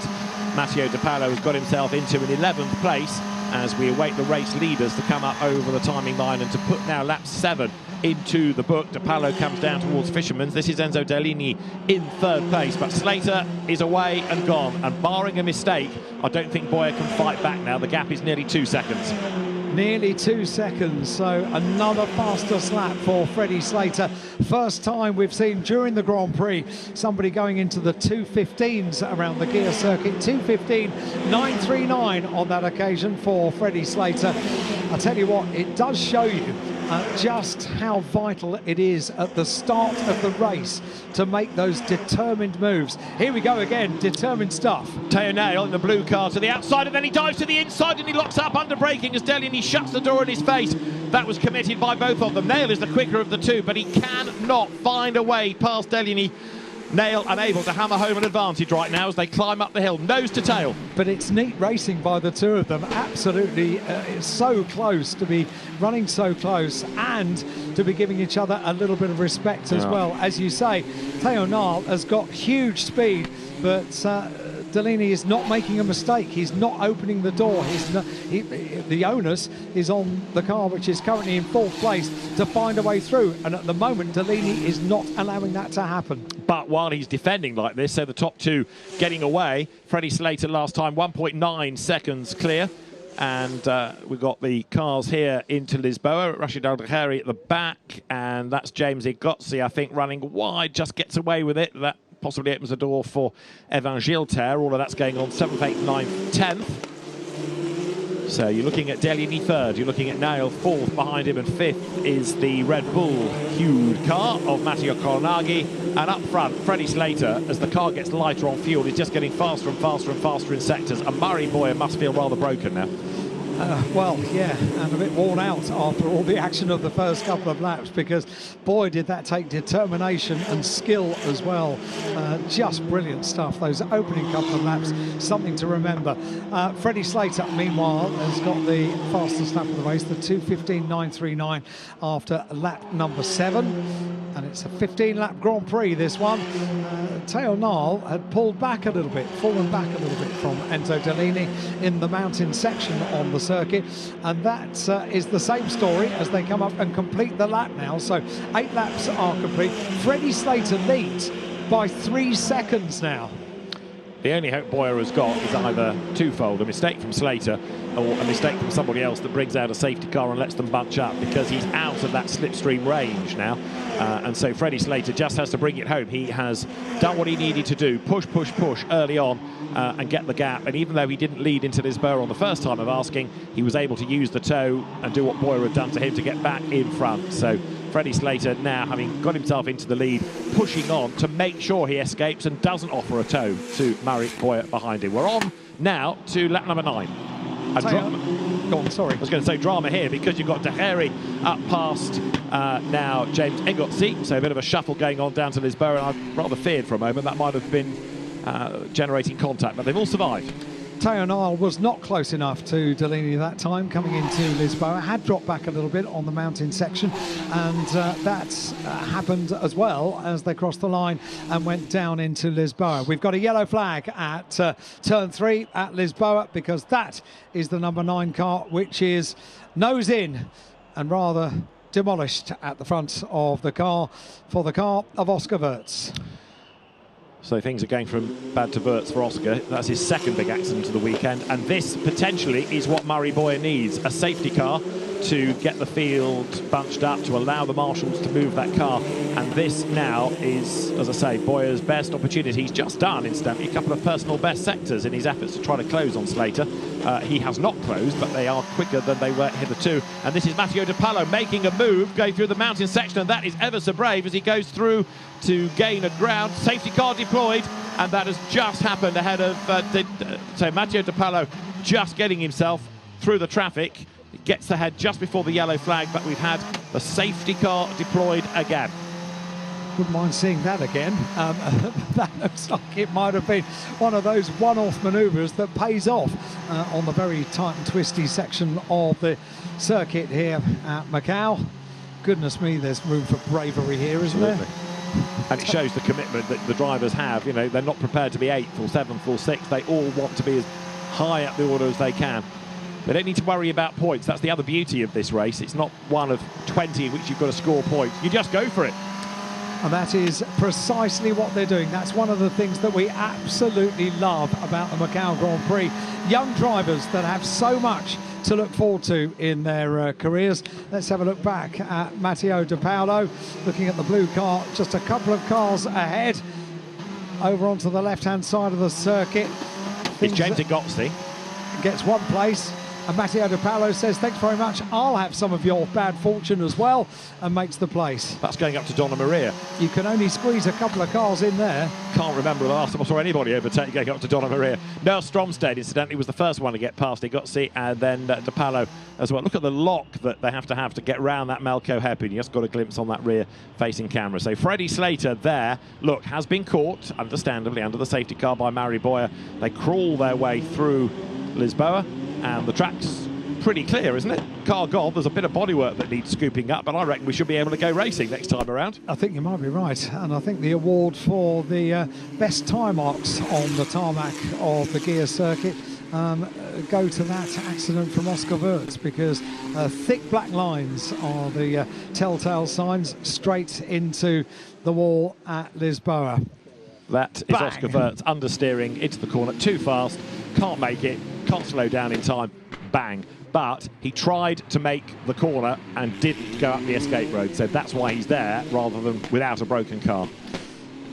Matteo De Paolo has got himself into in 11th place as we await the race leaders to come up over the timing line and to put now lap 7 into the book. De Paolo comes down towards Fisherman's. This is Enzo Dellini in 3rd place, but Slater is away and gone, and barring a mistake, I don't think Boyer can fight back now. The gap is nearly 2 seconds. Nearly 2 seconds, so another fastest lap for Freddie Slater. First time we've seen during the Grand Prix somebody going into the 2:15s around the gear circuit. 2:15.939 on that occasion for Freddie Slater. I tell you what, it does show you just how vital it is at the start of the race to make those determined moves. Here we go again, determined stuff. Teo Nail in the blue car to the outside, and then he dives to the inside and he locks up under braking as Dellini shuts the door in his face. That was committed by both of them. Nail is the quicker of the two, but he cannot find a way past Dellini. Nail unable to hammer home an advantage right now as they climb up the hill, nose to tail. But it's neat racing by the two of them. Absolutely, it's so close to be running so close and to be giving each other a little bit of respect as well. As you say, Teo Nail has got huge speed, but Dellini is not making a mistake. He's not opening the door. The onus is on the car, which is currently in 4th place, to find a way through. And at the moment, Dellini is not allowing that to happen. But while he's defending like this, so the top two getting away, Freddie Slater last time 1.9 seconds clear. And we've got the cars here into Lisboa. Rashid Al-Dakhari at the back, and that's James Igotzi, I think, running wide, just gets away with it. That possibly opens the door for Evan Gilter. All of that's going on 7th, 8th, 9th, 10th. So you're looking at Dellini 3rd, you're looking at Nail 4th, behind him, and 5th is the Red Bull hued car of Matteo Colnaghi. And up front, Freddie Slater, as the car gets lighter on fuel, is just getting faster and faster and faster in sectors. And Murray Boyer must feel rather broken now. Well, yeah, and a bit worn out after all the action of the first couple of laps, because boy did that take determination and skill as well. Just brilliant stuff, those opening couple of laps, something to remember. Freddie Slater, meanwhile, has got the fastest lap of the race, the 2:15.939 after lap number 7. And it's a 15-lap Grand Prix, this one. Teo Nail had pulled back a little bit, fallen back a little bit from Enzo Dellini in the mountain section on the circuit. And that is the same story as they come up and complete the lap now. So 8 laps are complete. Freddie Slater leads by 3 seconds now. The only hope Boyer has got is either twofold, a mistake from Slater or a mistake from somebody else that brings out a safety car and lets them bunch up, because he's out of that slipstream range now. And so Freddie Slater just has to bring it home. He has done what he needed to do, push early on and get the gap. And even though he didn't lead into Lisboa on the first time of asking, he was able to use the toe and do what Boyer had done to him to get back in front. So Freddie Slater now, having got himself into the lead, pushing on to make sure he escapes and doesn't offer a toe to Murray Boyer behind him. We're on now to lap number 9. Go on, sorry. I was going to say drama here, because you've got Dakhari up past now James Igotzi, so a bit of a shuffle going on down to Lisboa, and I rather feared for a moment that might have been generating contact, but they've all survived. Teo Nail was not close enough to Dellini that time coming into Lisboa, had dropped back a little bit on the mountain section, and that happened as well as they crossed the line and went down into Lisboa. We've got a yellow flag at turn 3 at Lisboa, because that is the number 9 car, which is nose in and rather demolished at the front of the car for the car of Oscar Wirtz. So things are going from bad to Wirtz for Oscar. That's his second big accident of the weekend, and this potentially is what Murray Boyer needs, a safety car to get the field bunched up, to allow the marshals to move that car. And this now is, as I say, Boyer's best opportunity. He's just done, incidentally, a couple of personal best sectors in his efforts to try to close on Slater. He has not closed, but they are quicker than they were hitherto. And this is Matteo De Palo making a move, going through the mountain section, and that is ever so brave as he goes through to gain a ground. Safety car deployed, and that has just happened ahead of so Matteo De Palo just getting himself through the traffic. It gets ahead just before the yellow flag, but we've had the safety car deployed again. Wouldn't mind seeing that again. That looks like it might have been one of those one-off manoeuvres that pays off on the very tight and twisty section of the circuit here at Macau. Goodness me, there's room for bravery here, isn't there? And it shows the commitment that the drivers have. You know, they're not prepared to be 8th or 7th or 6th. They all want to be as high up the order as they can. They don't need to worry about points. That's the other beauty of this race. It's not one of 20 in which you've got to score points. You just go for it. And that is precisely what they're doing. That's one of the things that we absolutely love about the Macau Grand Prix. Young drivers that have so much to look forward to in their careers. Let's have a look back at Matteo De Palo, looking at the blue car, just a couple of cars ahead, over onto the left-hand side of the circuit. It's James Igozzi. Gets one place. And Matteo De Palo says, thanks very much, I'll have some of your bad fortune as well, and makes the place. That's going up to Donna Maria. You can only squeeze a couple of cars in there. Can't remember the last time I saw anybody overtake going up to Donna Maria. Noel Stromstad, incidentally, was the first one to get past Igozzi, and then De Palo as well. Look at the lock that they have to get round that Malco hairpin. You just got a glimpse on that rear-facing camera. So Freddie Slater there, look, has been caught, understandably, under the safety car by Mari Boyer. They crawl their way through Lisboa. And the track's pretty clear, isn't it? Car gone. There's a bit of bodywork that needs scooping up, but I reckon we should be able to go racing next time around. I think you might be right. And I think the award for the best time marks on the tarmac of the gear circuit go to that accident from Oscar Wurz, because thick black lines are the telltale signs straight into the wall at Lisboa. That is Oscar Wurz understeering into the corner, too fast, can't make it, can't slow down in time, bang. But he tried to make the corner and didn't go up the escape road, so that's why he's there rather than without a broken car.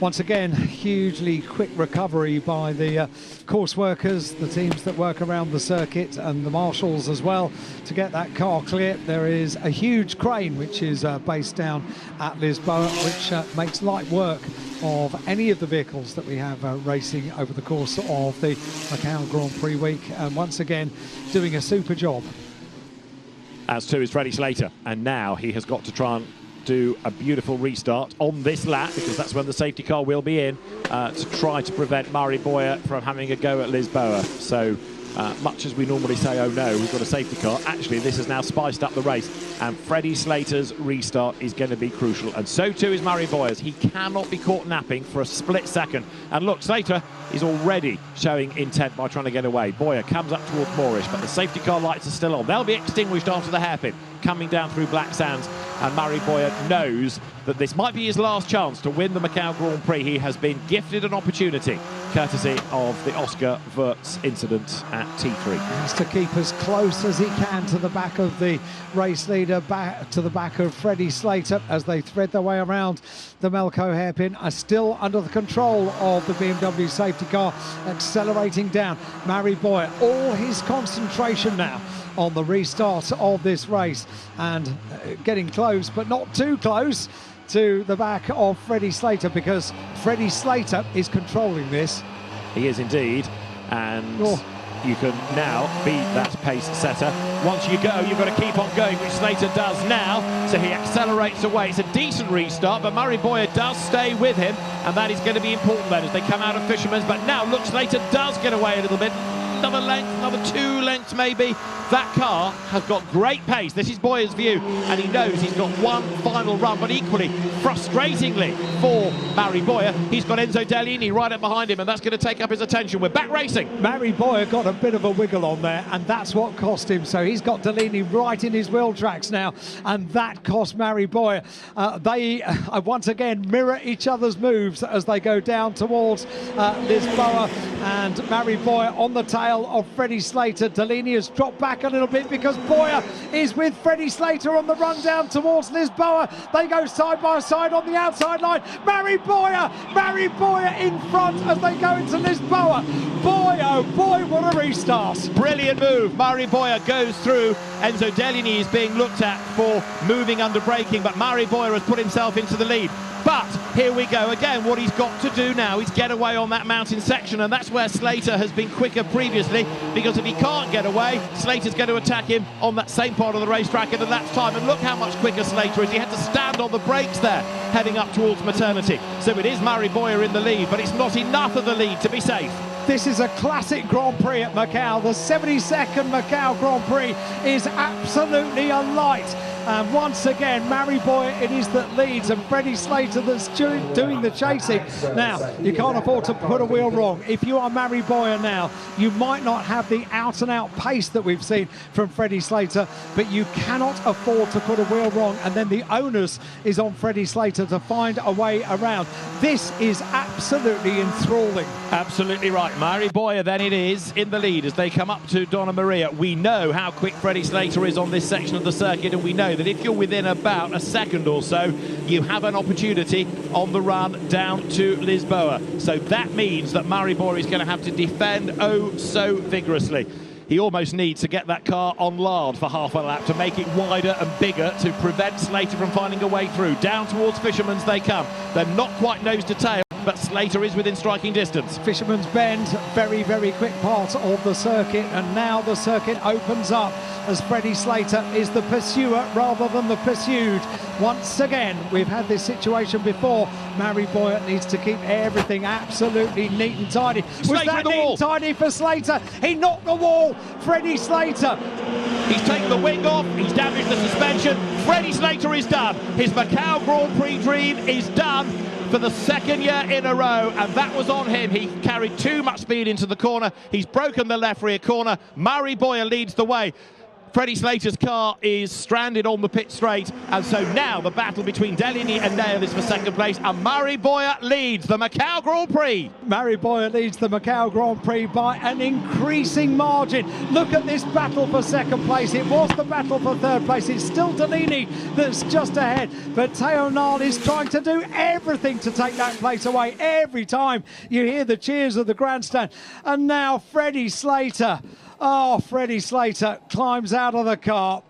Once again, hugely quick recovery by the course workers, the teams that work around the circuit, and the marshals as well, to get that car clear. There is a huge crane which is based down at Lisboa, which makes light work of any of the vehicles that we have racing over the course of the Macau Grand Prix week. And once again, doing a super job. As too is Freddie Slater, and now he has got to try and do a beautiful restart on this lap, because that's when the safety car will be in, to try to prevent Mari Boyer from having a go at Lisboa. So much as we normally say, oh no, we've got a safety car, actually this has now spiced up the race, and Freddie Slater's restart is going to be crucial, and so too is Mari Boyer's. He cannot be caught napping for a split second. And look, Slater is already showing intent by trying to get away. Boyer comes up towards Moorish, but the safety car lights are still on. They'll be extinguished after the hairpin, coming down through Black Sands, and Mari Boyer knows that this might be his last chance to win the Macau Grand Prix. He has been gifted an opportunity, courtesy of the Oscar Wurz incident at T3. He has to keep as close as he can to the back of the race leader, back to the back of Freddie Slater, as they thread their way around the Malco hairpin, are still under the control of the BMW safety car, accelerating down. Mari Boyer, all his concentration now on the restart of this race, and getting close, but not too close, to the back of Freddie Slater, because Freddie Slater is controlling this. He is indeed, and you can now beat that pace setter. Once you go, you've got to keep on going, which Slater does now, so he accelerates away. It's a decent restart, but Mari Boyer does stay with him, and that is going to be important then as they come out of Fisherman's. But now, look, Slater does get away a little bit. Another length, another 2 lengths maybe. That car has got great pace. This is Boyer's view, and he knows he's got one final run, but equally, frustratingly for Mari Boyer, he's got Enzo Dellini right up behind him, and that's going to take up his attention. We're back racing. Mari Boyer got a bit of a wiggle on there, and that's what cost him. So he's got Dellini right in his wheel tracks now, and that cost Mari Boyer. They once again mirror each other's moves as they go down towards Lisboa, and Mari Boyer on the tail tail of Freddie Slater. Delaney has dropped back a little bit because Boyer is with Freddie Slater on the run down towards Lisboa. They go side by side on the outside line. Mary Boyer in front as they go into Lisboa. Boy, oh boy, what a restart. Brilliant move. Mary Boyer goes through. Enzo Deligny is being looked at for moving under braking, but Mary Boyer has put himself into the lead. But here we go again. What he's got to do now is get away on that mountain section, and that's where Slater has been quicker previously, because if he can't get away, Slater's going to attack him on that same part of the racetrack in the lap's time. And look how much quicker Slater is. He had to stand on the brakes there, heading up towards maternity. So it is Mary Boyer in the lead, but it's not enough of the lead to be safe. This is a classic Grand Prix at Macau. The 72nd Macau Grand Prix is absolutely alight. And once again, Mary Boyer it is that leads, and Freddie Slater that's doing the chasing. Now, you can't afford to put a wheel wrong. If you are Mary Boyer now, you might not have the out-and-out pace that we've seen from Freddie Slater, but you cannot afford to put a wheel wrong, and then the onus is on Freddie Slater to find a way around. This is absolutely enthralling. Absolutely right. Mary Boyer then it is in the lead as they come up to Donna Maria. We know how quick Freddie Slater is on this section of the circuit, and we know that if you're within about a second or so, you have an opportunity on the run down to Lisboa. So that means that Mary Boyer is going to have to defend oh so vigorously. He almost needs to get that car on lard for half a lap to make it wider and bigger to prevent Slater from finding a way through. Down towards Fisherman's they come. They're not quite nose to tail, but Slater is within striking distance. Fisherman's Bend, very, very quick part of the circuit, and now the circuit opens up as Freddie Slater is the pursuer rather than the pursued. Once again, we've had this situation before. Mary Boyer needs to keep everything absolutely neat and tidy. Was that neat and tidy for Slater? He knocked the wall. Freddie Slater. He's taken the wing off. He's damaged the suspension. Freddie Slater is done. His Macau Grand Prix dream is done for the second year in a row, and that was on him. He carried too much speed into the corner. He's broken the left rear corner. Mary Boyer leads the way. Freddie Slater's car is stranded on the pit straight, and so now the battle between Deligny and Nail is for second place, and Mary Boyer leads the Macau Grand Prix. Mary Boyer leads the Macau Grand Prix by an increasing margin. Look at this battle for second place. It was the battle for third place. It's still Deligny that's just ahead, but Teo Nall is trying to do everything to take that place away. Every time you hear the cheers of the grandstand, and now Freddie Slater. Oh, Freddie Slater climbs out of the car.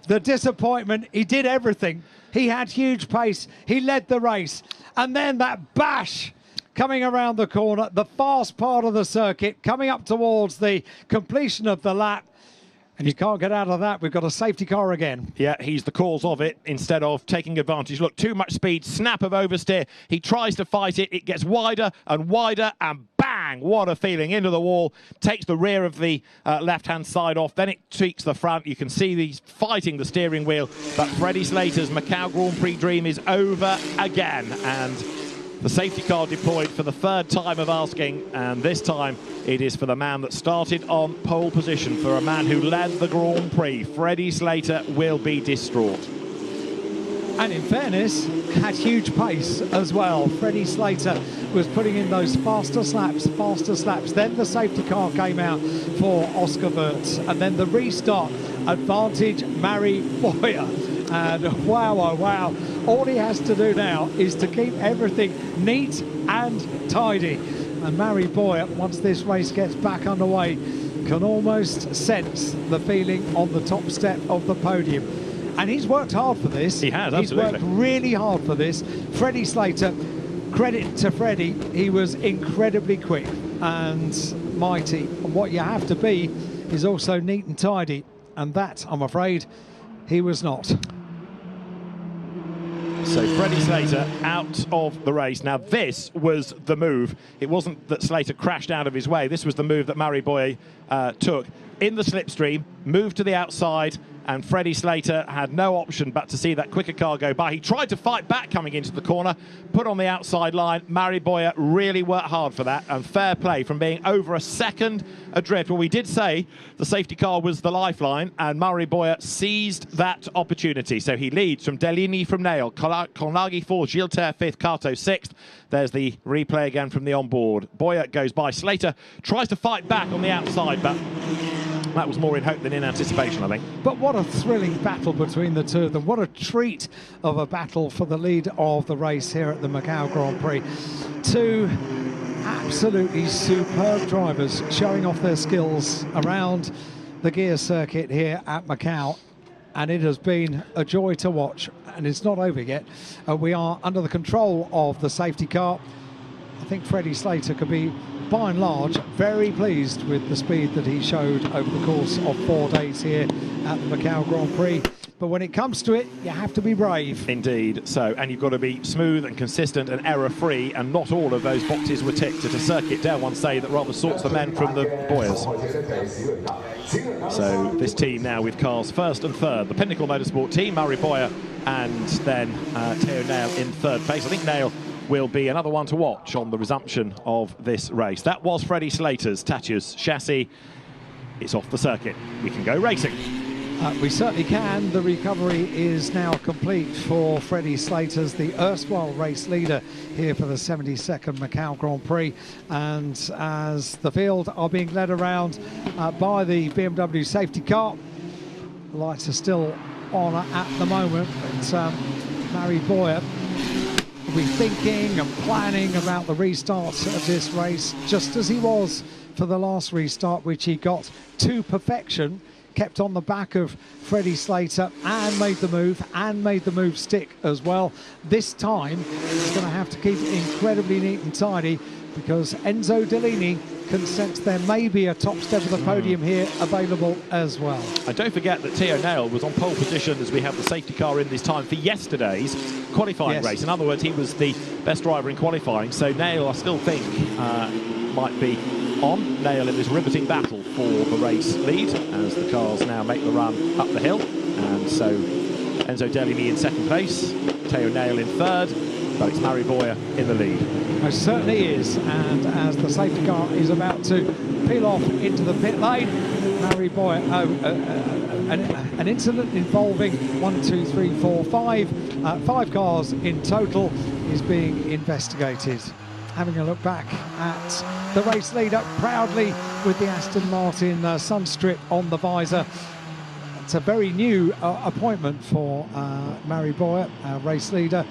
The disappointment, he did everything. He had huge pace. He led the race. And then that bash coming around the corner, the fast part of the circuit, coming up towards the completion of the lap. And you can't get out of that. We've got a safety car again. Yeah, he's the cause of it instead of taking advantage. Look, too much speed, snap of oversteer. He tries to fight it. It gets wider, and bang, what a feeling, into the wall. Takes the rear of the left-hand side off. Then it tweaks the front. You can see he's fighting the steering wheel. But Freddie Slater's Macau Grand Prix dream is over again. And the safety car deployed for the third time of asking, and this time it is for the man that started on pole position, for a man who led the Grand Prix. Freddie Slater will be distraught. And in fairness, had huge pace as well. Freddie Slater was putting in those faster slaps. Then the safety car came out for Oscar Wirtz, and then the restart advantage Mary Boyer. And wow, oh wow, all he has to do now is to keep everything neat and tidy. And Mary Boyer, once this race gets back underway, can almost sense the feeling on the top step of the podium. And he's worked hard for this. He has, absolutely. He's worked really hard for this. Freddie Slater, credit to Freddie, he was incredibly quick and mighty. And what you have to be is also neat and tidy. And that, I'm afraid, he was not. So Freddie Slater out of the race. Now this was the move. It wasn't that Slater crashed out of his way. This was the move that Mary Boyer took in the slipstream, moved to the outside, and Freddie Slater had no option but to see that quicker car go by. He tried to fight back coming into the corner, put on the outside line. Mari Boyer really worked hard for that, and fair play from being over a second adrift. Well, we did say the safety car was the lifeline, and Mari Boyer seized that opportunity. So he leads from Deligny from Nail, Colnaghi 4th, Gilter 5th, Kato 6th. There's the replay again from the onboard. Boyer goes by. Slater tries to fight back on the outside, but that was more in hope than in anticipation, I think. But what a thrilling battle between the two of them. What a treat of a battle for the lead of the race here at the Macau Grand Prix. Two absolutely superb drivers showing off their skills around the gear circuit here at Macau. And it has been a joy to watch, and it's not over yet. We are under the control of the safety car. I think Freddie Slater could be, by and large, very pleased with the speed that he showed over the course of 4 days here at the Macau Grand Prix. But when it comes to it, you have to be brave. Indeed. So, and you've got to be smooth and consistent and error-free, and not all of those boxes were ticked at a circuit, dare one say, that rather sorts the men from the Boyers. So this team now with cars first and third. The Pinnacle Motorsport team, Mari Boyer, and then Theo Nail in third place. I think Nail will be another one to watch on the resumption of this race. That was Freddie Slater's Tatius chassis. It's off the circuit. We can go racing. We certainly can. The recovery is now complete for Freddie Slater's, the erstwhile race leader here for the 72nd Macau Grand Prix. And as the field are being led around by the BMW safety car, the lights are still on at the moment, but Mari Boyer will be thinking and planning about the restart of this race, just as he was for the last restart, which he got to perfection. Kept on the back of Freddie Slater and made the move stick as well. This time he's going to have to keep it incredibly neat and tidy, because Enzo Deligny can sense there may be a top step of the podium here available as well. And don't forget that Theo Nail was on pole position as we have the safety car in this time for yesterday's qualifying race. In other words, he was the best driver in qualifying. So Nail, I still think, might be on. Nail in this riveting battle for the race lead as the cars now make the run up the hill. And so Enzo Deligny in second place, Theo Nail in third, but it's Mari Boyer in the lead. It certainly is, and as the safety car is about to peel off into the pit lane, Mari Boyer, an incident involving 5 cars in total is being investigated. Having a look back at the race leader, proudly with the Aston Martin sunstrip on the visor. It's a very new appointment for Mari Boyer, our race leader,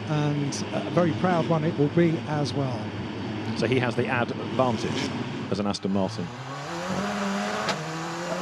and a very proud one it will be as well. So he has the advantage as an Aston Martin.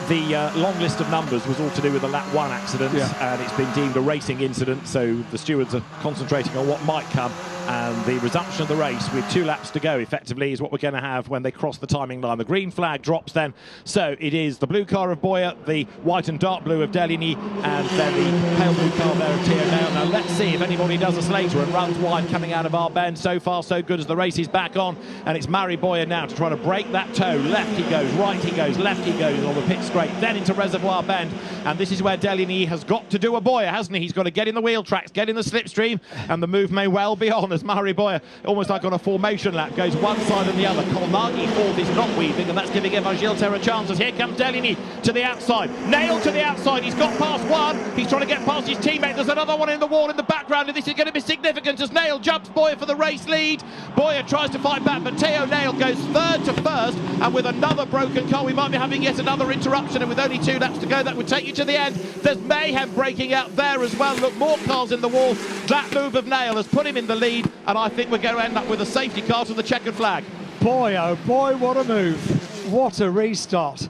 The long list of numbers was all to do with the lap 1 accident, and it's been deemed a racing incident, so the stewards are concentrating on what might come. And the resumption of the race with 2 laps to go, effectively, is what we're going to have when they cross the timing line. The green flag drops then. So it is the blue car of Boyer, the white and dark blue of Deligny, and then the pale blue car there of Theo Nail. Now let's see if anybody does us later and runs wide coming out of our bend. So far, so good as the race is back on. And it's Mari Boyer now to try to break that toe. Left he goes, right he goes, left he goes on the pit straight, then into Reservoir Bend. And this is where Deligny has got to do a Boyer, hasn't he? He's got to get in the wheel tracks, get in the slipstream, and the move may well be on as Mari Boyer, almost like on a formation lap, goes one side and the other. Colnaghi 4th is not weaving, and that's giving Evan Gilter a chance as here comes Deligny to the outside. Nail to the outside, he's got past one, he's trying to get past his teammate. There's another one in the wall in the background, and this is going to be significant as Nail jumps Boyer for the race lead. Boyer tries to fight back, but Theo Nail goes third to first, and with another broken car, we might be having yet another interruption, and with only 2 laps to go, that would take you to the end. There's mayhem breaking out there as well. Look, more cars in the wall. That move of Nail has put him in the lead, and I think we're going to end up with a safety car to the checkered flag. Boy, oh boy, what a move. What a restart.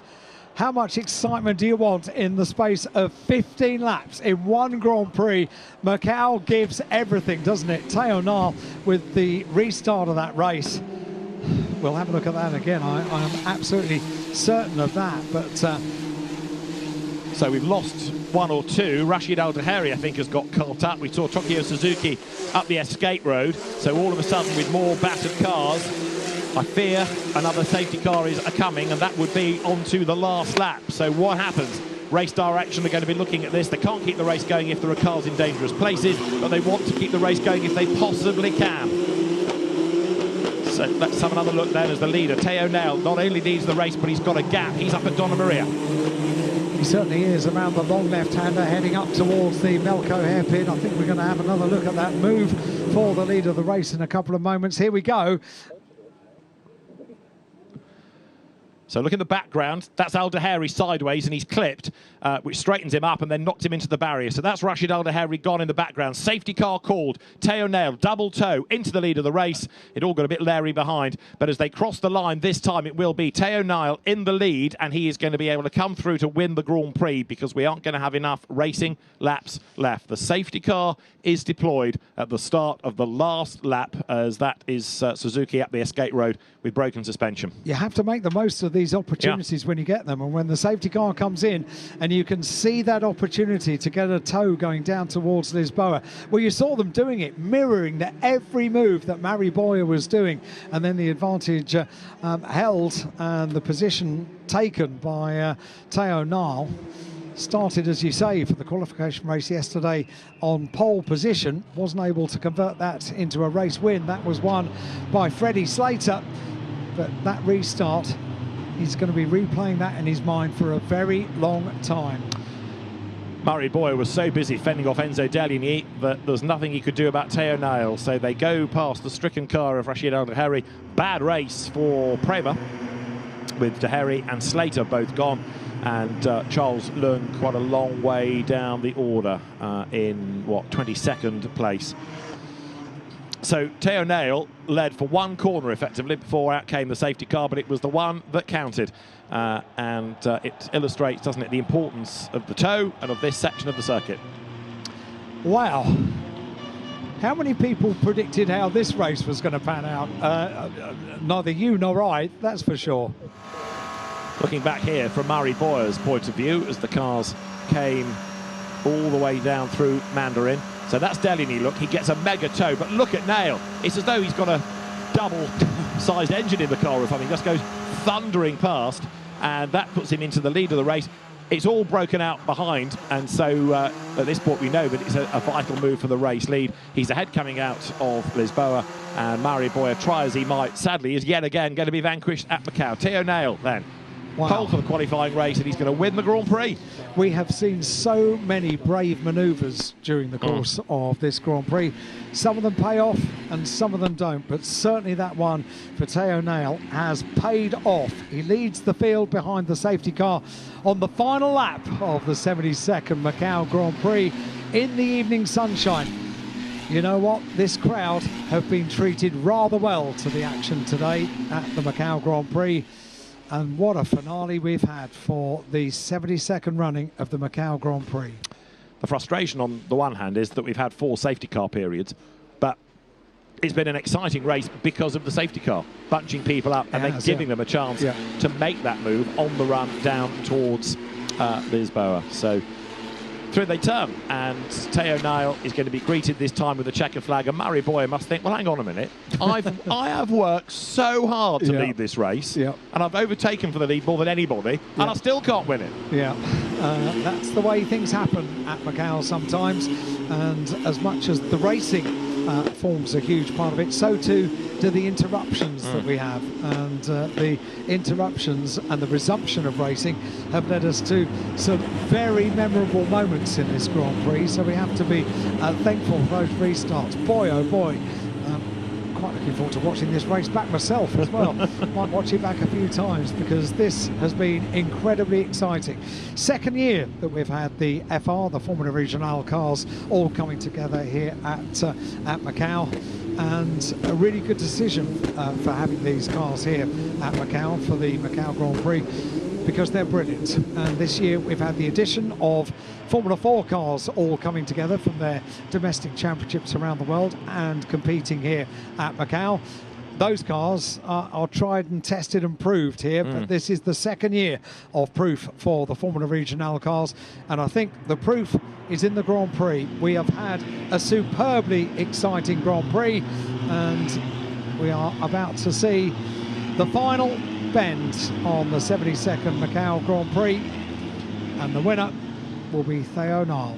How much excitement do you want in the space of 15 laps in one Grand Prix? Macau gives everything, doesn't it? Theo Nail with the restart of that race. We'll have a look at that again. I am absolutely certain of that, but so we've lost 1 or 2. Rashid Al-Daheri, I think, has got caught up. We saw Tokyo Suzuki up the escape road. So all of a sudden, with more battered cars, I fear another safety car is coming, and that would be onto the last lap. So what happens? Race direction are going to be looking at this. They can't keep the race going if there are cars in dangerous places, but they want to keep the race going if they possibly can. So let's have another look then as the leader, Teo Nail, not only leads the race, but he's got a gap. He's up at Donna Maria. He certainly is around the long left-hander, heading up towards the Macau hairpin. I think we're going to have another look at that move for the leader of the race in a couple of moments. Here we go. So look in the background, that's Al Daheri sideways, and he's clipped, which straightens him up and then knocked him into the barrier. So that's Rashid Al Daheri gone in the background. Safety car called. Teo Nail, double toe into the lead of the race. It all got a bit leery behind, but as they cross the line this time, it will be Teo Nail in the lead, and he is going to be able to come through to win the Grand Prix because we aren't going to have enough racing laps left. The safety car is deployed at the start of the last lap, as that is Suzuki up the Escape Road with broken suspension. You have to make the most of these opportunities when you get them, and when the safety car comes in and you can see that opportunity to get a tow going down towards Lisboa. Well, you saw them doing it, mirroring every move that Mari Boyer was doing, and then the advantage held and the position taken by Teo Nail. Started, as you say, for the qualification race yesterday on pole position, wasn't able to convert that into a race win. That was won by Freddie Slater, but that restart, he's going to be replaying that in his mind for a very long time. Murray Boyer was so busy fending off Enzo Deligny that there's nothing he could do about Teo Nail, so they go past the stricken car of Rashid Al Daheri. Bad race for Prema, with Daheri and Slater both gone, and Charles Lung quite a long way down the order in, what, 22nd place. So Teo Nail led for one corner effectively before out came the safety car, but it was the one that counted. And it illustrates, doesn't it, the importance of the tow and of this section of the circuit. Wow. How many people predicted how this race was going to pan out? Neither you nor I, that's for sure. Looking back here from Murray Boyer's point of view as the cars came all the way down through Mandarin. So that's Deligny, look, he gets a mega tow, but look at Nail. It's as though he's got a double-sized engine in the car or something, just goes thundering past, and that puts him into the lead of the race. It's all broken out behind, and so at this point we know that it's a vital move for the race lead. He's ahead coming out of Lisboa, and Murray Boyer, try as he might, sadly is yet again going to be vanquished at Macau. Teo Nail then. Wow. Pole for the qualifying race, and he's going to win the Grand Prix. We have seen so many brave manoeuvres during the course of this Grand Prix. Some of them pay off and some of them don't, but certainly that one for Teo Nail has paid off. He leads the field behind the safety car on the final lap of the 72nd Macau Grand Prix in the evening sunshine. You know what? This crowd have been treated rather well to the action today at the Macau Grand Prix. And what a finale we've had for the 72nd running of the Macau Grand Prix. The frustration on the one hand is that we've had 4 safety car periods, but it's been an exciting race because of the safety car, bunching people up and then giving them a chance to make that move on the run down towards Lisboa. So through they turn, and Teo Nail is going to be greeted this time with a checker flag, and Murray Boyer must think, well, hang on a minute, I have worked so hard to lead this race, and I've overtaken for the lead more than anybody, and I still can't win it. That's the way things happen at Macau sometimes, and as much as the racing forms a huge part of it, so too do the interruptions that we have, and the interruptions and the resumption of racing have led us to some very memorable moments in this Grand Prix, so we have to be thankful for those restarts. Boy, oh boy, quite looking forward to watching this race back myself as well. Might watch it back a few times because this has been incredibly exciting. Second year that we've had the FR, the Formula Regional cars, all coming together here at Macau, and a really good decision for having these cars here at Macau for the Macau Grand Prix, because they're brilliant. And this year we've had the addition of Formula 4 cars all coming together from their domestic championships around the world and competing here at Macau. Those cars are tried and tested and proved here, but this is the second year of proof for the Formula Regional cars, and I think the proof is in the Grand Prix. We have had a superbly exciting Grand Prix, and we are about to see the final bend on the 72nd Macau Grand Prix. And the winner will be Theo Nile.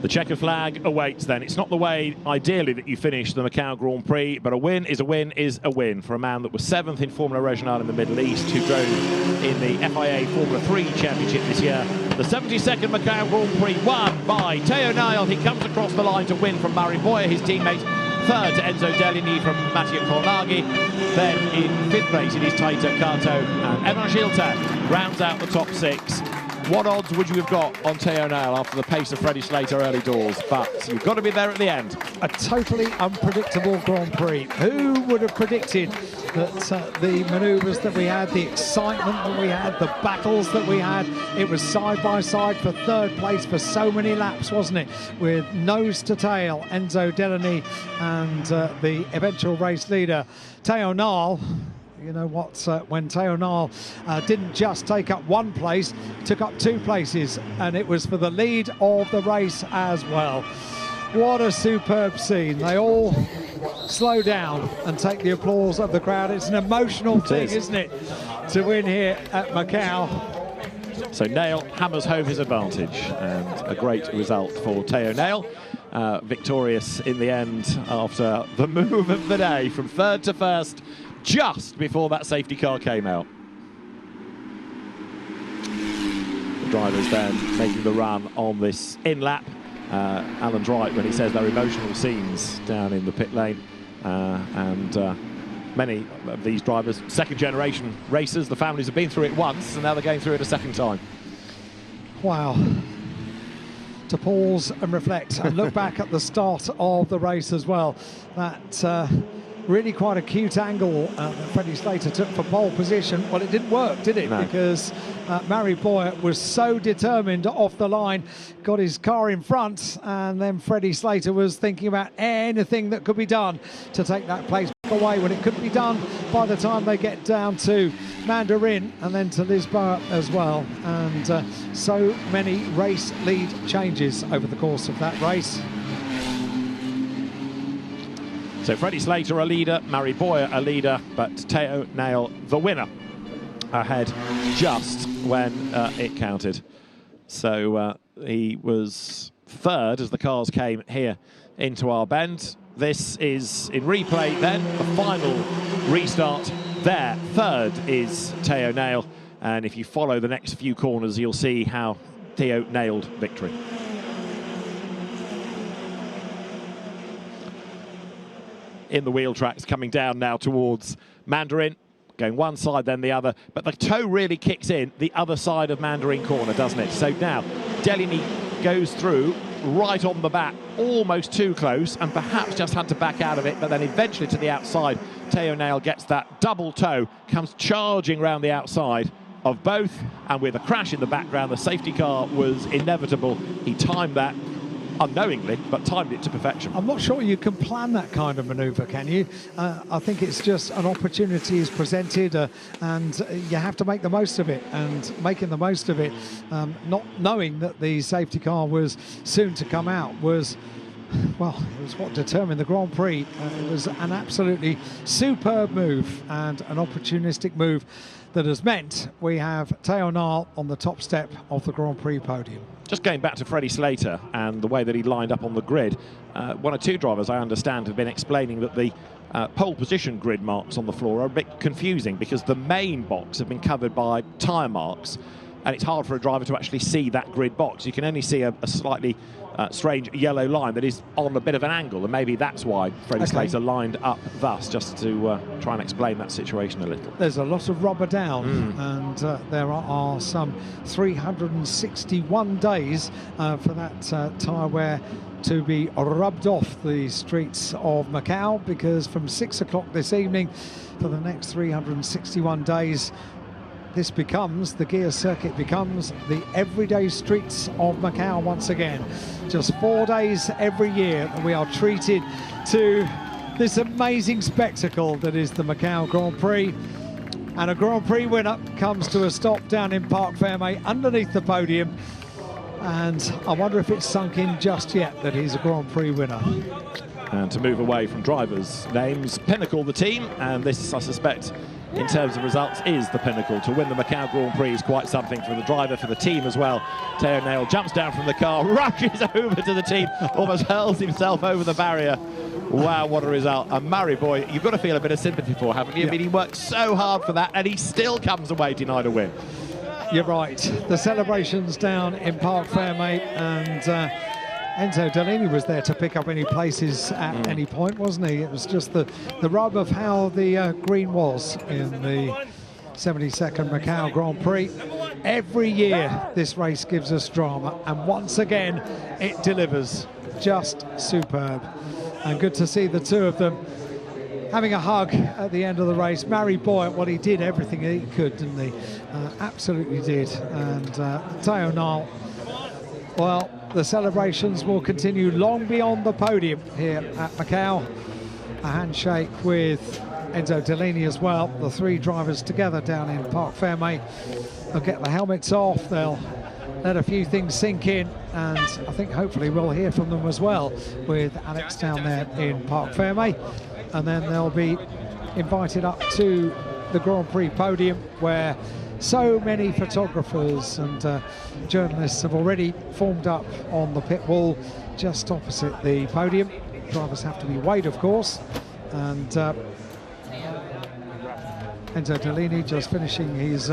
The checkered flag awaits then. It's not the way, ideally, that you finish the Macau Grand Prix, but a win is a win is a win for a man that was 7th in Formula Regional in the Middle East, who drove in the FIA Formula 3 Championship this year. The 72nd Macau Grand Prix won by Theo Nile. He comes across the line to win from Mari Boyer, his teammate. Third to Enzo Deligny from Mattia Colnaghi. Then in 5th place it is Taito Kato, and Evan Giltin rounds out the top 6. What odds would you have got on Theo Nile after the pace of Freddie Slater early doors? But you've got to be there at the end. A totally unpredictable Grand Prix. Who would have predicted that the manoeuvres that we had, the excitement that we had, the battles that we had, it was side by side for 3rd place for so many laps, wasn't it? With nose to tail, Enzo Deligny and the eventual race leader, Theo Nile. You know what, when Theo Nile didn't just take up 1 place, took up 2 places, and it was for the lead of the race as well. What a superb scene. They all slow down and take the applause of the crowd. It's an emotional thing, isn't it, to win here at Macau. So Nile hammers home his advantage, and a great result for Theo Nile. Victorious in the end after the move of the day from 3rd to 1st, just before that safety car came out. The drivers then making the run on this in-lap. Alan's right when he says they're emotional scenes down in the pit lane. Many of these drivers, second-generation racers, the families have been through it once, and now they're going through it a second time. Wow. To pause and reflect and look back at the start of the race as well. That really quite a cute angle that Freddie Slater took for pole position. Well, it didn't work, did it? No. Because Mari Boyer was so determined off the line, got his car in front, and then Freddie Slater was thinking about anything that could be done to take that place away when it couldn't be done by the time they get down to Mandarin and then to Lisboa as well. And so many race lead changes over the course of that race. So Freddie Slater a leader, Mari Boyer a leader, but Theo Nile the winner, ahead just when it counted. So he was 3rd as the cars came here into our bend. This is in replay then, the final restart there. 3rd is Theo Nile, and if you follow the next few corners, you'll see how Theo nailed victory. In the wheel tracks, coming down now towards Mandarin, going one side then the other, but the toe really kicks in the other side of Mandarin corner, doesn't it? So now Deligny goes through right on the back, almost too close, and perhaps just had to back out of it, but then eventually to the outside. Theo Nile gets that double toe, comes charging round the outside of both, and with a crash in the background, the safety car was inevitable. He timed that unknowingly, but timed it to perfection. I'm not sure you can plan that kind of manoeuvre, can you? I think it's just an opportunity is presented and you have to make the most of it, and making the most of it, not knowing that the safety car was soon to come out was, well, it was what determined the Grand Prix. It was an absolutely superb move and an opportunistic move that has meant we have Theo Nile on the top step of the Grand Prix podium. Just going back to Freddie Slater and the way that he lined up on the grid, 1 or 2 drivers, I understand, have been explaining that the pole position grid marks on the floor are a bit confusing because the main box have been covered by tyre marks, and it's hard for a driver to actually see that grid box. You can only see a slightly strange yellow line that is on a bit of an angle, and maybe that's why Freddie Slater lined up thus, just to try and explain that situation a little. There's a lot of rubber down, and there are some 361 days for that tyre wear to be rubbed off the streets of Macau, because from 6 o'clock this evening for the next 361 days, this becomes, the gear circuit becomes the everyday streets of Macau once again. Just 4 days every year that we are treated to this amazing spectacle that is the Macau Grand Prix. And a Grand Prix winner comes to a stop down in Parc Fermé underneath the podium. And I wonder if it's sunk in just yet that he's a Grand Prix winner. And to move away from drivers' names, Pinnacle the team, and this, I suspect, in terms of results, is the pinnacle. To win the Macau Grand Prix is quite something for the driver, for the team as well. Teo Nail jumps down from the car, rushes over to the team, almost hurls himself over the barrier. Wow, what a result. And Murray, boy, you've got to feel a bit of sympathy for, haven't you? I mean, he worked so hard for that, and he still comes away denied a win. You're right. The celebrations down in Parc Fermé, and Enzo Dellini was there to pick up any places at any point, wasn't he? It was just the rub of how the green was in the 72nd Macau Grand Prix. Every year this race gives us drama, and once again it delivers. Just superb. And good to see the two of them having a hug at the end of the race. Murray Boyer, well, he did everything he could, didn't he? Absolutely did. And Teo Nail, well, the celebrations will continue long beyond the podium here at Macau. A handshake with Enzo Dellini as well. The three drivers together down in Parc Fermé. They'll get the helmets off. They'll let a few things sink in, and I think hopefully we'll hear from them as well with Alex down there in Parc Fermé. And then they'll be invited up to the Grand Prix podium, where so many photographers and journalists have already formed up on the pit wall just opposite the podium. Drivers have to be weighed, of course, and Enzo Dellini just finishing his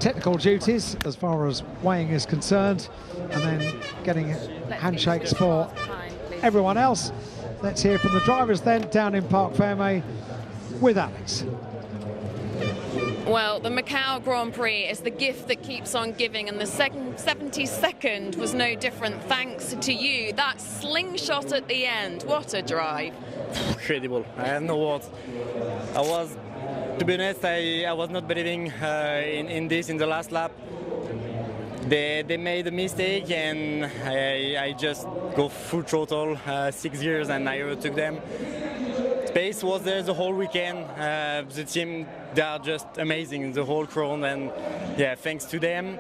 technical duties as far as weighing is concerned, and then getting handshakes for everyone else. Let's hear from the drivers then down in Parc Fermé with Alex. Well, the Macau Grand Prix is the gift that keeps on giving, and the 72nd was no different thanks to you. That slingshot at the end, what a drive. Incredible, I have no words. To be honest, I was not believing in this in the last lap. They made a mistake, and I just go full throttle, 6 gears, and I overtook them. Pace was there the whole weekend. The team, they are just amazing, the whole crowd, and yeah, thanks to them.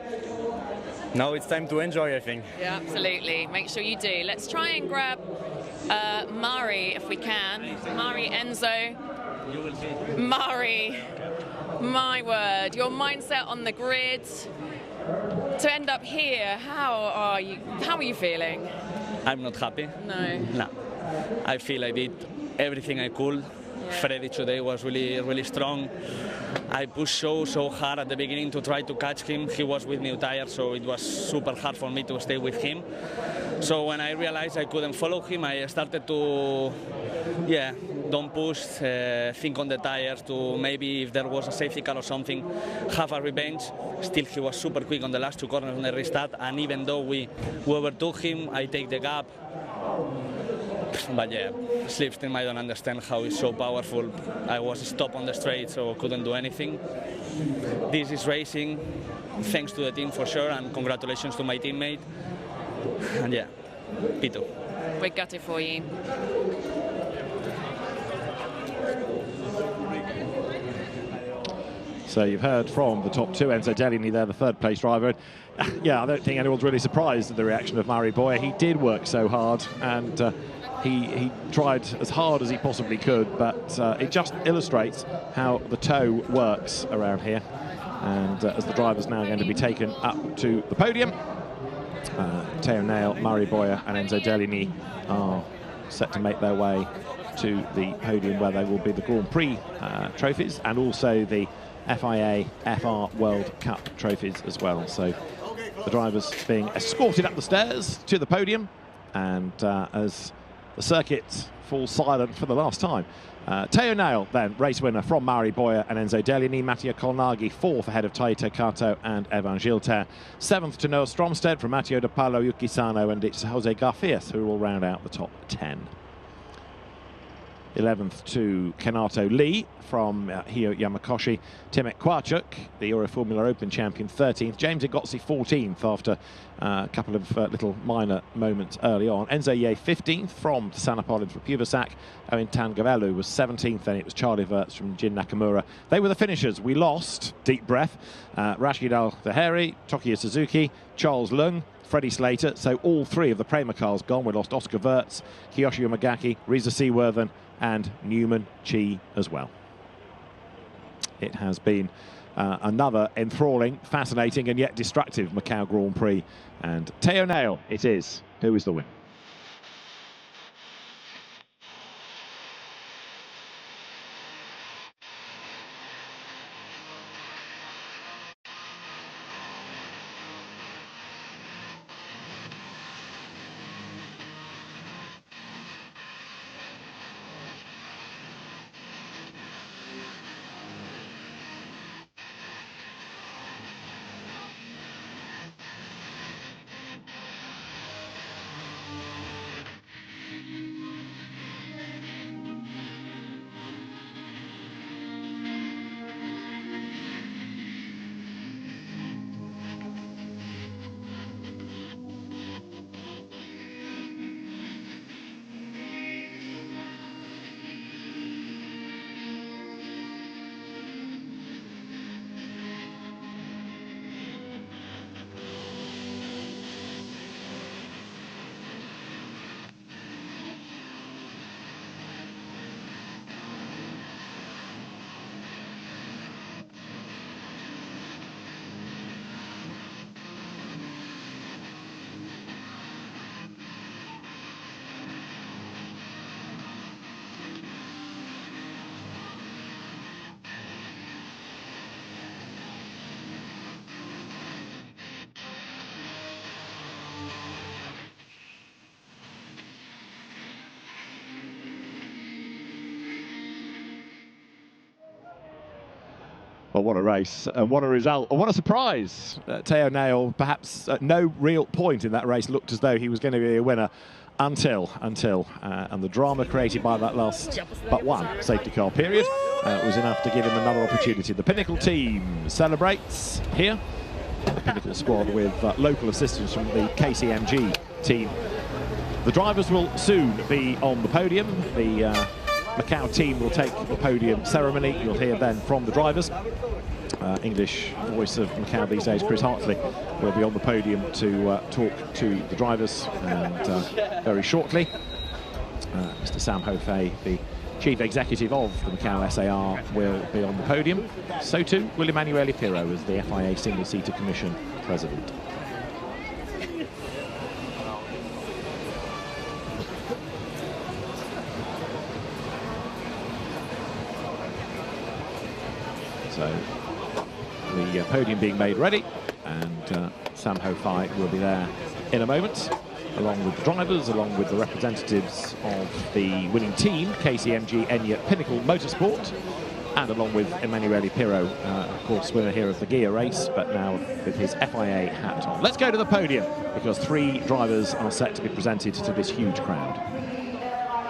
Now it's time to enjoy, I think. Yeah, absolutely. Make sure you do. Let's try and grab Mari if we can. Mari, Enzo. Mari, my word, your mindset on the grid to end up here. How are you feeling? I'm not happy. No. I feel I did everything I could. Yeah. Freddy today was really strong. I pushed so hard at the beginning to try to catch him. He was with new tires, so it was super hard for me to stay with him. So when I realized I couldn't follow him, I started to, don't push, think on the tires, to maybe if there was a safety car or something, have a revenge. Still, he was super quick on the last two corners on the restart, and even though we overtook him, I take the gap. But yeah, Slipstream, I don't understand how it's so powerful. I was stopped on the straight, so couldn't do anything. This is racing, thanks to the team for sure, and congratulations to my teammate. And yeah, Pito. We're gutted for you. So you've heard from the top two, Enzo Dellini there, the third place driver. Yeah, I don't think anyone's really surprised at the reaction of Murray Boyer. He did work so hard, and he tried as hard as he possibly could, but it just illustrates how the toe works around here. And as the driver's now going to be taken up to the podium, Teo Nail, Murray Boyer and Enzo Dellini are set to make their way to the podium, where they will be the Grand Prix trophies and also the FIA FR World Cup trophies as well. So the drivers being escorted up the stairs to the podium, and as the circuit falls silent for the last time, Teo Nail then race winner from Murray Boyer and Enzo Dellini. Matteo Colnaghi fourth ahead of Taito Kato and Evan Gilter. Seventh to Noah Stromsted from Matteo De Paolo Yukisano, and it's Jose Garfias who will round out the top 10. 11th to Kenato Lee from Hio Yamakoshi. Timek Kwarchuk, the Euro Formula Open champion, 13th. James Igotzi, 14th after a couple of little minor moments early on. Enzo Ye, 15th from Tsanapolin from Puvasak. Owen Tangavelu was 17th, and it was Charlie Wirtz from Jin Nakamura. They were the finishers. We lost, deep breath, Rashid Al-Zaheri, Tokiya Suzuki, Charles Leung, Freddie Slater. So all three of the Prema cars gone. We lost Oscar Wirtz, Kiyoshi Umagaki, Reza Seaworthen and Newman Chi as well. it has been another enthralling, fascinating and yet destructive Macau Grand Prix. And Teo Nail it is who is the winner. Well, what a race, and what a result, and what a surprise. Teo Nail, perhaps at no real point in that race looked as though he was going to be a winner until and the drama created by that last but one safety car period was enough to give him another opportunity. The Pinnacle team celebrates here. The Pinnacle squad with local assistance from the KCMG team. The drivers will soon be on the podium. The Macau team will take the podium ceremony. You'll hear then from the drivers. English voice of Macau these days, Chris Hartley, will be on the podium to talk to the drivers, and very shortly Mr. Sam Ho-Fei, the Chief Executive of the Macau SAR, will be on the podium. So too will Emanuele Pirro as the FIA Single Seater Commission President. So the podium being made ready, and Sam Ho-Fei will be there in a moment, along with the drivers, along with the representatives of the winning team, KCMG Enya Pinnacle Motorsport, and along with Emanuele Pirro, of course winner here of the Gia race, but now with his FIA hat on. Let's go to the podium, because 3 drivers are set to be presented to this huge crowd.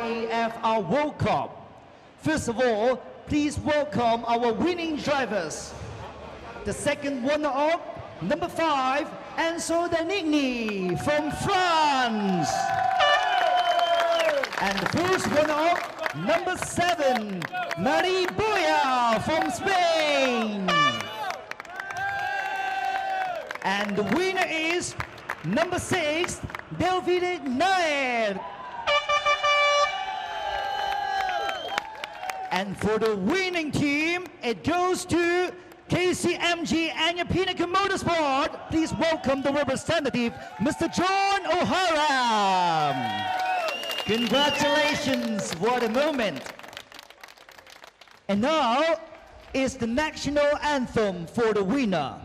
AFR World Cup. First of all, please welcome our winning drivers. The second runner-up, number 5, Enzo Danigni from France. And the first runner-up, number 7, Mari Boya from Spain. And the winner is number 6, Delphine Nair. And for the winning team, it goes to KCMG Enya Pinnacle Motorsport. Please welcome the representative, Mr. John O'Hara. Congratulations, what a moment. And now is the national anthem for the winner.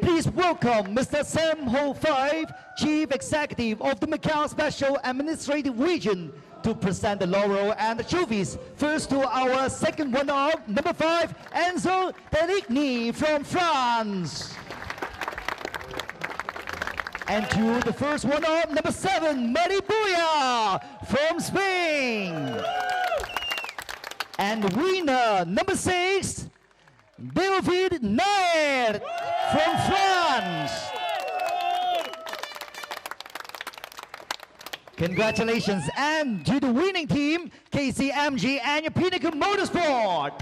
Please welcome Mr. Sam Ho-Fei, Chief Executive of the Macau Special Administrative Region, to present the laurel and the trophies. First to our second runner-up, number 5, Enzo Deligny from France. And to the first runner-up, number 7, Mary Boya from Spain. And winner, number 6, David Nair from France. Congratulations. And to the winning team, KCMG and your Pinnacle Motorsport.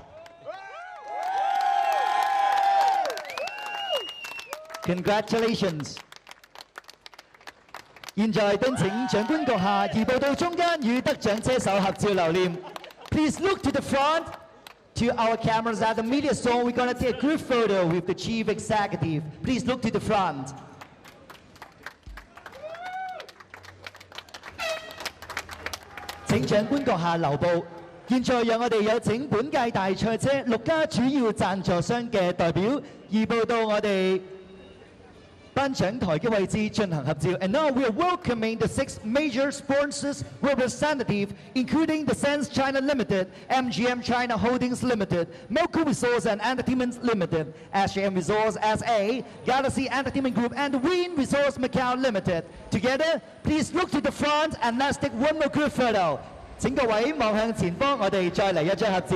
Congratulations. 現在敦請長官閣下移步到中間與得獎車手合照留念。Please look to the front, to our cameras at the media zone. We're going to take a group photo with the chief executive. Please look to the front. 請長官閣下留步。現在讓我哋有請本屆大賽車6家主要贊助商嘅代表移步到我哋 頒獎台嘅位置進行合照。And now we are welcoming the 6 major sponsors representative, including the Sense China Limited, MGM China Holdings Limited, Macau Resource and Entertainment Limited, SJM Resource SA, Galaxy Entertainment Group, and Win Resource Macau Limited. Together, please look to the front and let's take one more group photo. 請各位望向前方，我哋再嚟一張合照。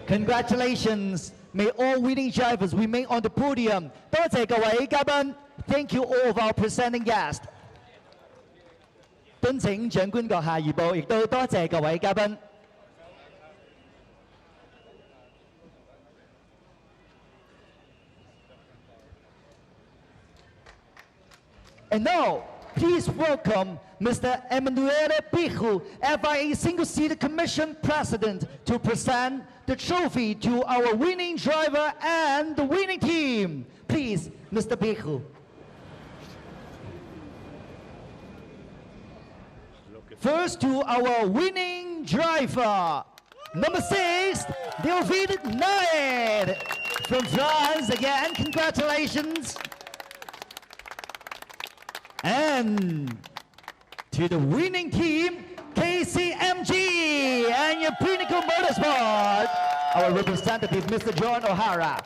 Congratulations! May all winning drivers remain on the podium. 多謝各位嘉賓 Thank you all of our presenting guests. 敦請長官閣下移步，亦都多謝各位嘉賓。And now, please welcome Mr. Emanuele Pichu, FIA Single-Seater Commission President, to present the trophy to our winning driver and the winning team. Please, Mr. Pichu. First to our winning driver, number 6, David Nair from France. Again, congratulations. And to the winning team, KCMG and your Pinnacle Motorsport, our representative, Mr. John O'Hara.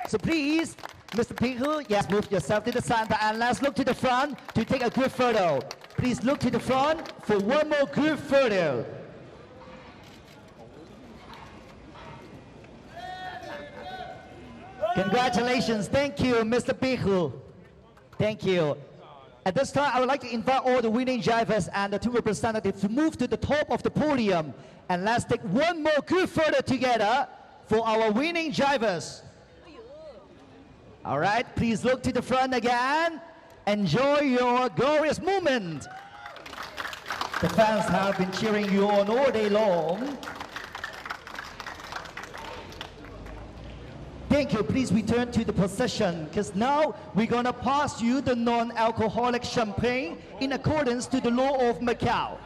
So please, Mr. Pichu, yes, move yourself to the center and let's look to the front to take a group photo. Please look to the front for one more group photo. Congratulations. Thank you, Mr. Pichu. Thank you. At this time, I would like to invite all the winning drivers and the two representatives to move to the top of the podium. And let's take one more group photo together for our winning drivers. All right, please look to the front again. Enjoy your glorious moment. The fans have been cheering you on all day long. Thank you. Please return to the position, because now we're going to pass you the non-alcoholic champagne in accordance to the law of Macau.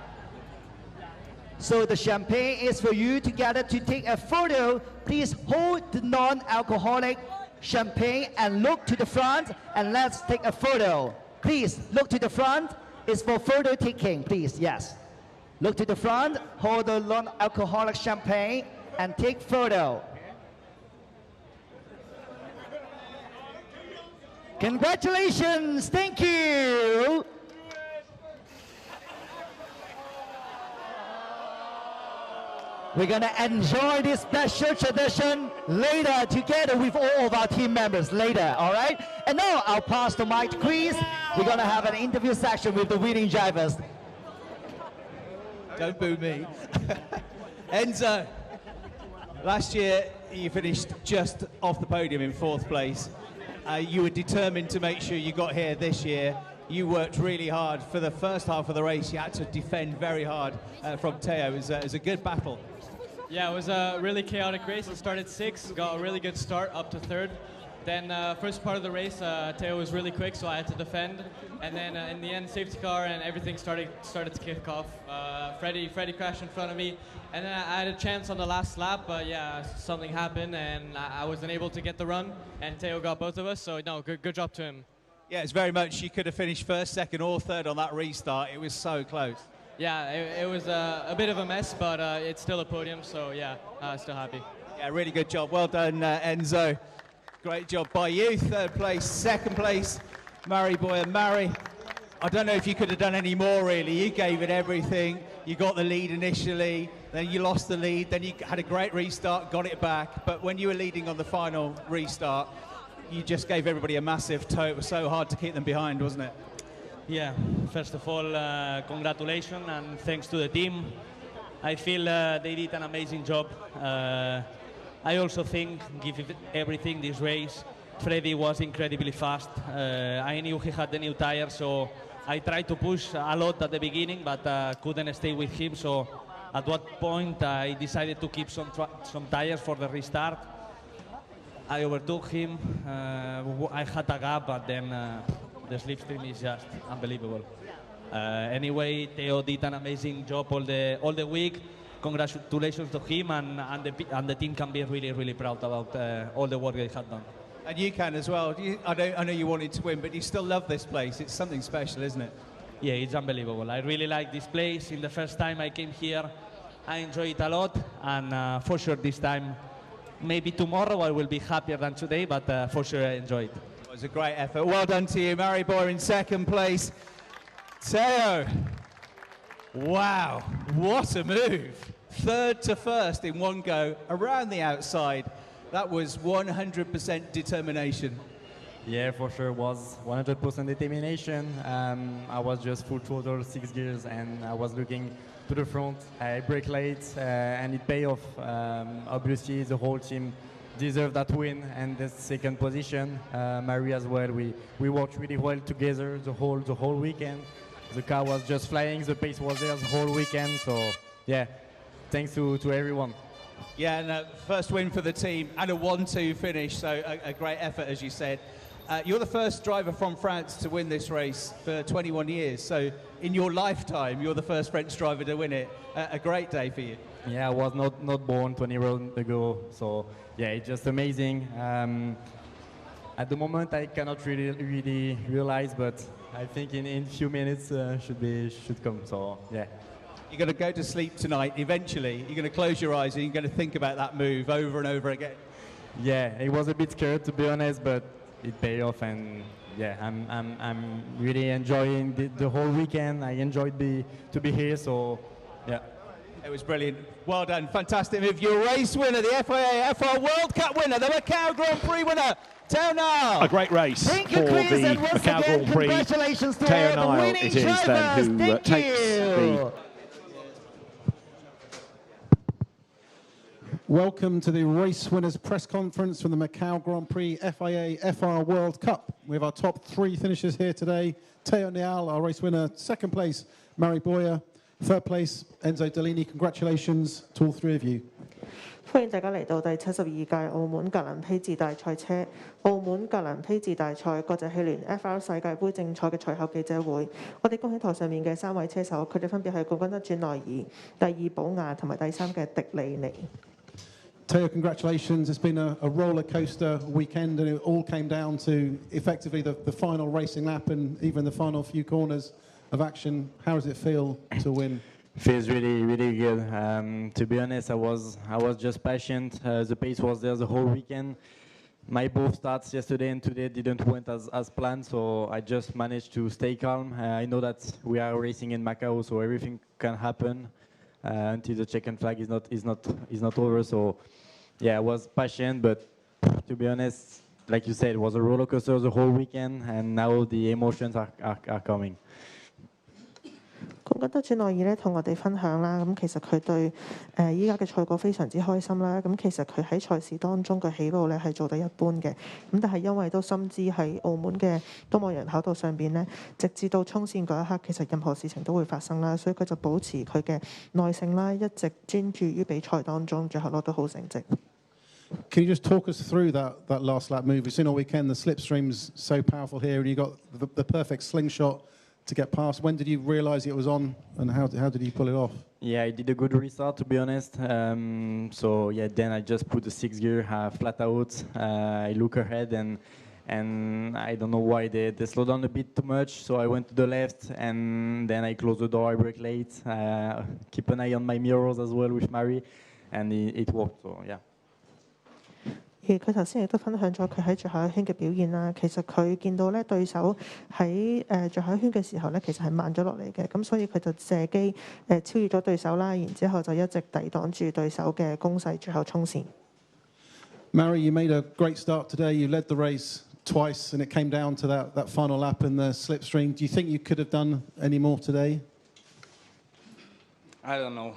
So the champagne is for you together to take a photo. Please hold the non-alcoholic champagne and look to the front and let's take a photo. Please look to the front. It's for photo taking, please. Yes. Look to the front, hold the non-alcoholic champagne and take photo. Congratulations, thank you. We're gonna enjoy this special tradition later together with all of our team members later, all right? And now I'll pass the mic to Chris. We're gonna have an interview section with the winning drivers. Don't boo me. Enzo, last year you finished just off the podium in 4th place. You were determined to make sure you got here this year. You worked really hard for the first half of the race. You had to defend very hard from Teo. It was a good battle. Yeah, it was a really chaotic race. It started 6th, got a really good start up to 3rd. Then first part of the race, Teo was really quick, so I had to defend. And then in the end, safety car and everything started to kick off. Freddie crashed in front of me, and then I had a chance on the last lap, but yeah, something happened, and I wasn't able to get the run. And Teo got both of us, so no, good job to him. Yeah, it's very much you could have finished first, second, or third on that restart. It was so close. Yeah, it was a bit of a mess, but it's still a podium, so yeah, still happy. Yeah, really good job. Well done, Enzo. Great job by you. Third place, second place, Mari Boyer. Mari, I don't know if you could have done any more, really. You gave it everything. You got the lead initially, then you lost the lead, then you had a great restart, got it back. But when you were leading on the final restart, you just gave everybody a massive tow. It was so hard to keep them behind, wasn't it? Yeah, first of all, congratulations and thanks to the team. I feel they did an amazing job. I also think, give everything this race, Freddie was incredibly fast. I knew he had the new tire, so I tried to push a lot at the beginning, but couldn't stay with him. So at what point I decided to keep some tires for the restart. I overtook him. I had a gap, but then the slipstream is just unbelievable. Anyway, Teo did an amazing job all the week. Congratulations to him, and the team can be really proud about all the work they have done. And you can as well. I know you wanted to win, but you still love this place. It's something special, isn't it? Yeah, it's unbelievable. I really like this place. In the first time I came here, I enjoyed it a lot, and for sure this time, maybe tomorrow I will be happier than today, but for sure I enjoyed it. It was a great effort. Well done to you, Mari Boyer in second place. Teo, wow, what a move. Third to first in one go, around the outside. That was 100% determination. Yeah, for sure, was 100% determination. I was just full throttle, 6 gears, and I was looking to the front. I brake late, and it paid off. Obviously, the whole team deserved that win and the second position. Mari as well. We worked really well together the whole weekend. The car was just flying. The pace was there the whole weekend. So yeah, thanks to everyone. Yeah, and first win for the team and a 1-2 finish. So a great effort, as you said. You're the first driver from France to win this race for 21 years. So in your lifetime, you're the first French driver to win it. A great day for you. Yeah, I was not born 20 years ago. So yeah, it's just amazing. At the moment, I cannot really realize, but I think in few minutes should come. So yeah. You're going to go to sleep tonight. Eventually, you're going to close your eyes and you're going to think about that move over and over again. Yeah, it was a bit scared, to be honest, but it paid off, and yeah, I'm really enjoying the whole weekend. I enjoyed to be here, so yeah. It was brilliant. Well done, fantastic move. Your race winner, the FIA FR World Cup winner, the Macau Grand Prix winner, Teo Nile. A great race for the Macau Grand Prix. Congratulations to Teo the Nile winning it is drivers. then who takes the... Welcome to the race winners press conference from the Macau Grand Prix FIA FR World Cup. We have our top 3 finishers here today. Teo Nile, our race winner. Second place, Mari Boyer. Third place, Enzo Dellini. Congratulations to all 3 of you. 歡迎大家嚟到第72屆澳門格蘭披治大賽車澳門格蘭披治大賽國際汽聯 Fr 世界盃正賽嘅賽後記者會。我哋恭喜台上面嘅3位車手，佢哋分別係冠軍得轉內爾、第2寶雅同埋第3嘅迪利尼。Teo, congratulations. It's been a roller coaster weekend, and it all came down to effectively the final racing lap and even the final few corners of action. How does it feel to win? Feels really good. To be honest, I was just patient. The pace was there the whole weekend. My both starts yesterday and today didn't went as planned, so I just managed to stay calm. I know that we are racing in Macau, so everything can happen until the checkered flag is not over. So yeah, I was patient, but to be honest, like you said, it was a roller coaster the whole weekend, and now the emotions are coming. 冠軍得轉內爾咧，同我哋分享啦。咁其實佢對依家嘅賽果非常之開心啦。咁其實佢喺賽事當中嘅起路咧係做得一般嘅。咁但係因為都深知喺澳門嘅東望洋跑道上邊咧，直至到衝線嗰一刻，其實任何事情都會發生啦。所以佢就保持佢嘅耐性啦，一直專注於比賽當中，最後攞到好成績。Can you just talk us through that last lap move? We've seen all weekend the slipstream's so powerful here, and you got the perfect slingshot to get past. When did you realise it was on, and how did you pull it off? Yeah, I did a good restart, to be honest. So yeah, then I just put the 6th gear flat out. I look ahead, and I don't know why they slowed down a bit too much. So I went to the left, and then I closed the door. I brake late. Keep an eye on my mirrors as well with Mary, and it worked. So yeah. 而佢頭先亦都分享咗佢喺最後一圈嘅表現啦。其實佢見到咧對手喺最後一圈嘅時候咧，其實係慢咗落嚟嘅，咁所以佢就借機超越咗對手啦，然之後就一直抵擋住對手嘅攻勢，最後衝線。Mary, you made a great start today. You led the race twice, and it came down to that final lap in the slipstream. Do you think you could have done any more today? I don't know.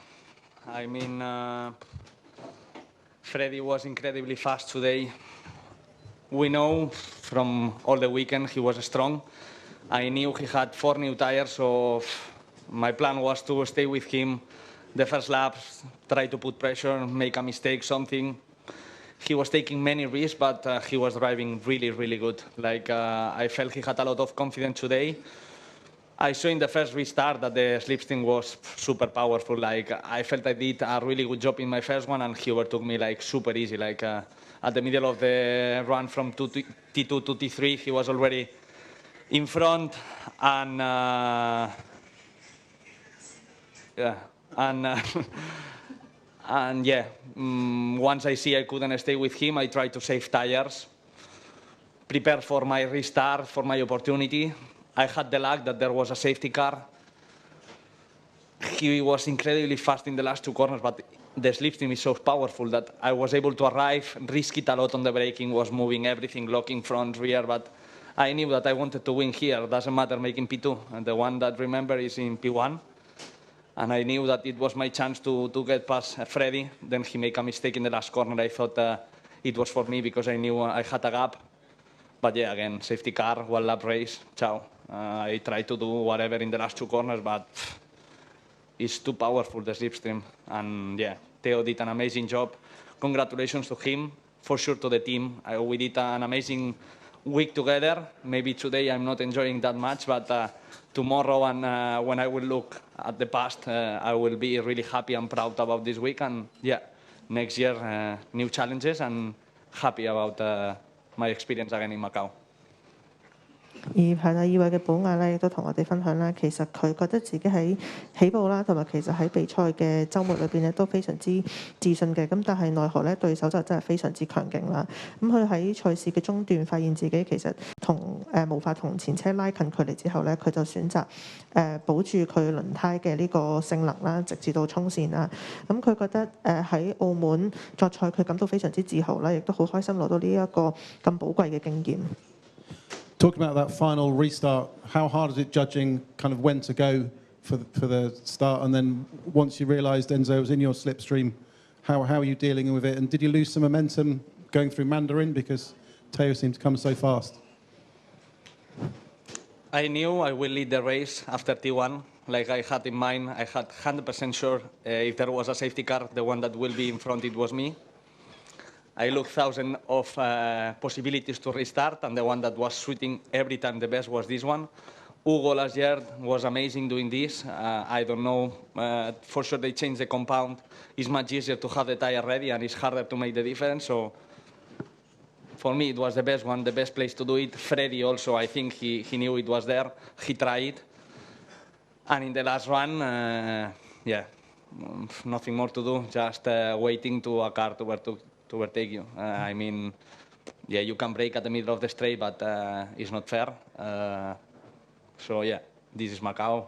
I mean, Freddie was incredibly fast today. We know from all the weekend he was strong. I knew he had 4 new tires, so my plan was to stay with him the first laps, try to put pressure, make a mistake, something. He was taking many risks, but he was driving really, really good. Like, I felt he had a lot of confidence today. I saw in the first restart that the slipstream was super powerful. Like, I felt I did a really good job in my first one, and he overtook me like super easy. Like, at the middle of the run from T2 to T3, he was already in front, and yeah, and yeah. Once I see I couldn't stay with him, I tried to save tires, prepare for my restart, for my opportunity. I had the luck that there was a safety car. He was incredibly fast in the last 2 corners, but the slipstream is so powerful that I was able to arrive, risk it a lot on the braking, was moving everything, locking front, rear, but I knew that I wanted to win here. Doesn't matter making P2, and the one that remember is in P1. And I knew that it was my chance to get past Freddie. Then he made a mistake in the last corner. I thought it was for me because I knew I had a gap. But yeah, again, safety car, 1 lap race, ciao. I tried to do whatever in the last 2 corners, but it's too powerful, the slipstream. And yeah, Theo did an amazing job. Congratulations to him, for sure to the team. We did an amazing week together. Maybe today I'm not enjoying that much, but tomorrow and when I will look at the past, I will be really happy and proud about this week. And yeah, next year, new challenges, and happy about my experience again in Macau. 而係啦，二位嘅寶雅咧，亦都同我哋分享啦。其實佢覺得自己喺起步啦，同埋其實喺比賽嘅週末裏邊咧，都非常之自信嘅。咁但係奈何咧，對手就真係非常之強勁啦。咁佢喺賽事嘅中段發現自己其實無法同前車拉近距離之後咧，佢就選擇保住佢輪胎嘅呢個性能啦，直至到衝線啦。咁佢覺得喺澳門作賽，佢感到非常之自豪啦，亦都好開心攞到呢一個咁寶貴嘅經驗。Talking about that final restart, how hard is it judging kind of when to go for the start, and then once you realised Enzo was in your slipstream, how are you dealing with it? And did you lose some momentum going through Mandarin because Theo seemed to come so fast? I knew I will lead the race after T1. Like I had in mind, I had 100% sure if there was a safety car, the one that will be in front, it was me. I looked thousands of possibilities to restart, and the one that was shooting every time the best was this one. Hugo last year was amazing doing this. I don't know, for sure they changed the compound. It's much easier to have the tire ready, and it's harder to make the difference. So for me, it was the best one, the best place to do it. Freddie also, I think he knew it was there. He tried it. And in the last run, yeah, nothing more to do, just waiting to a car to overtake you. I mean, yeah, you can brake at the middle of the straight, but it's not fair. So yeah, this is Macau.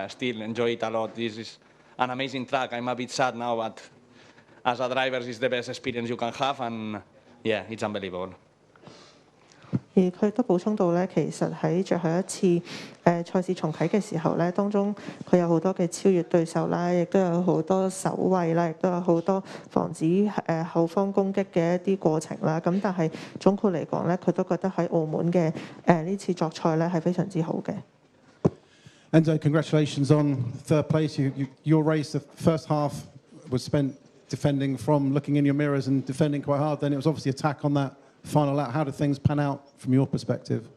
Still enjoy it a lot. This is an amazing track. I'm a bit sad now, but as a driver, it's the best experience you can have, and yeah, it's unbelievable. 而佢都補充到咧，其實喺最後一次賽事重啟嘅時候咧，當中佢有好多嘅超越對手啦，亦都有好多守衞啦，亦都有好多防止後方攻擊嘅一啲過程啦。咁但係總括嚟講咧，佢都覺得喺澳門嘅呢次作賽咧係非常之好嘅。Enzo, congratulations on 3rd place. Your race, the first half was spent defending from looking in your mirrors and defending quite hard. Then it was obviously attack on that final lap. How did things pan out from your perspective?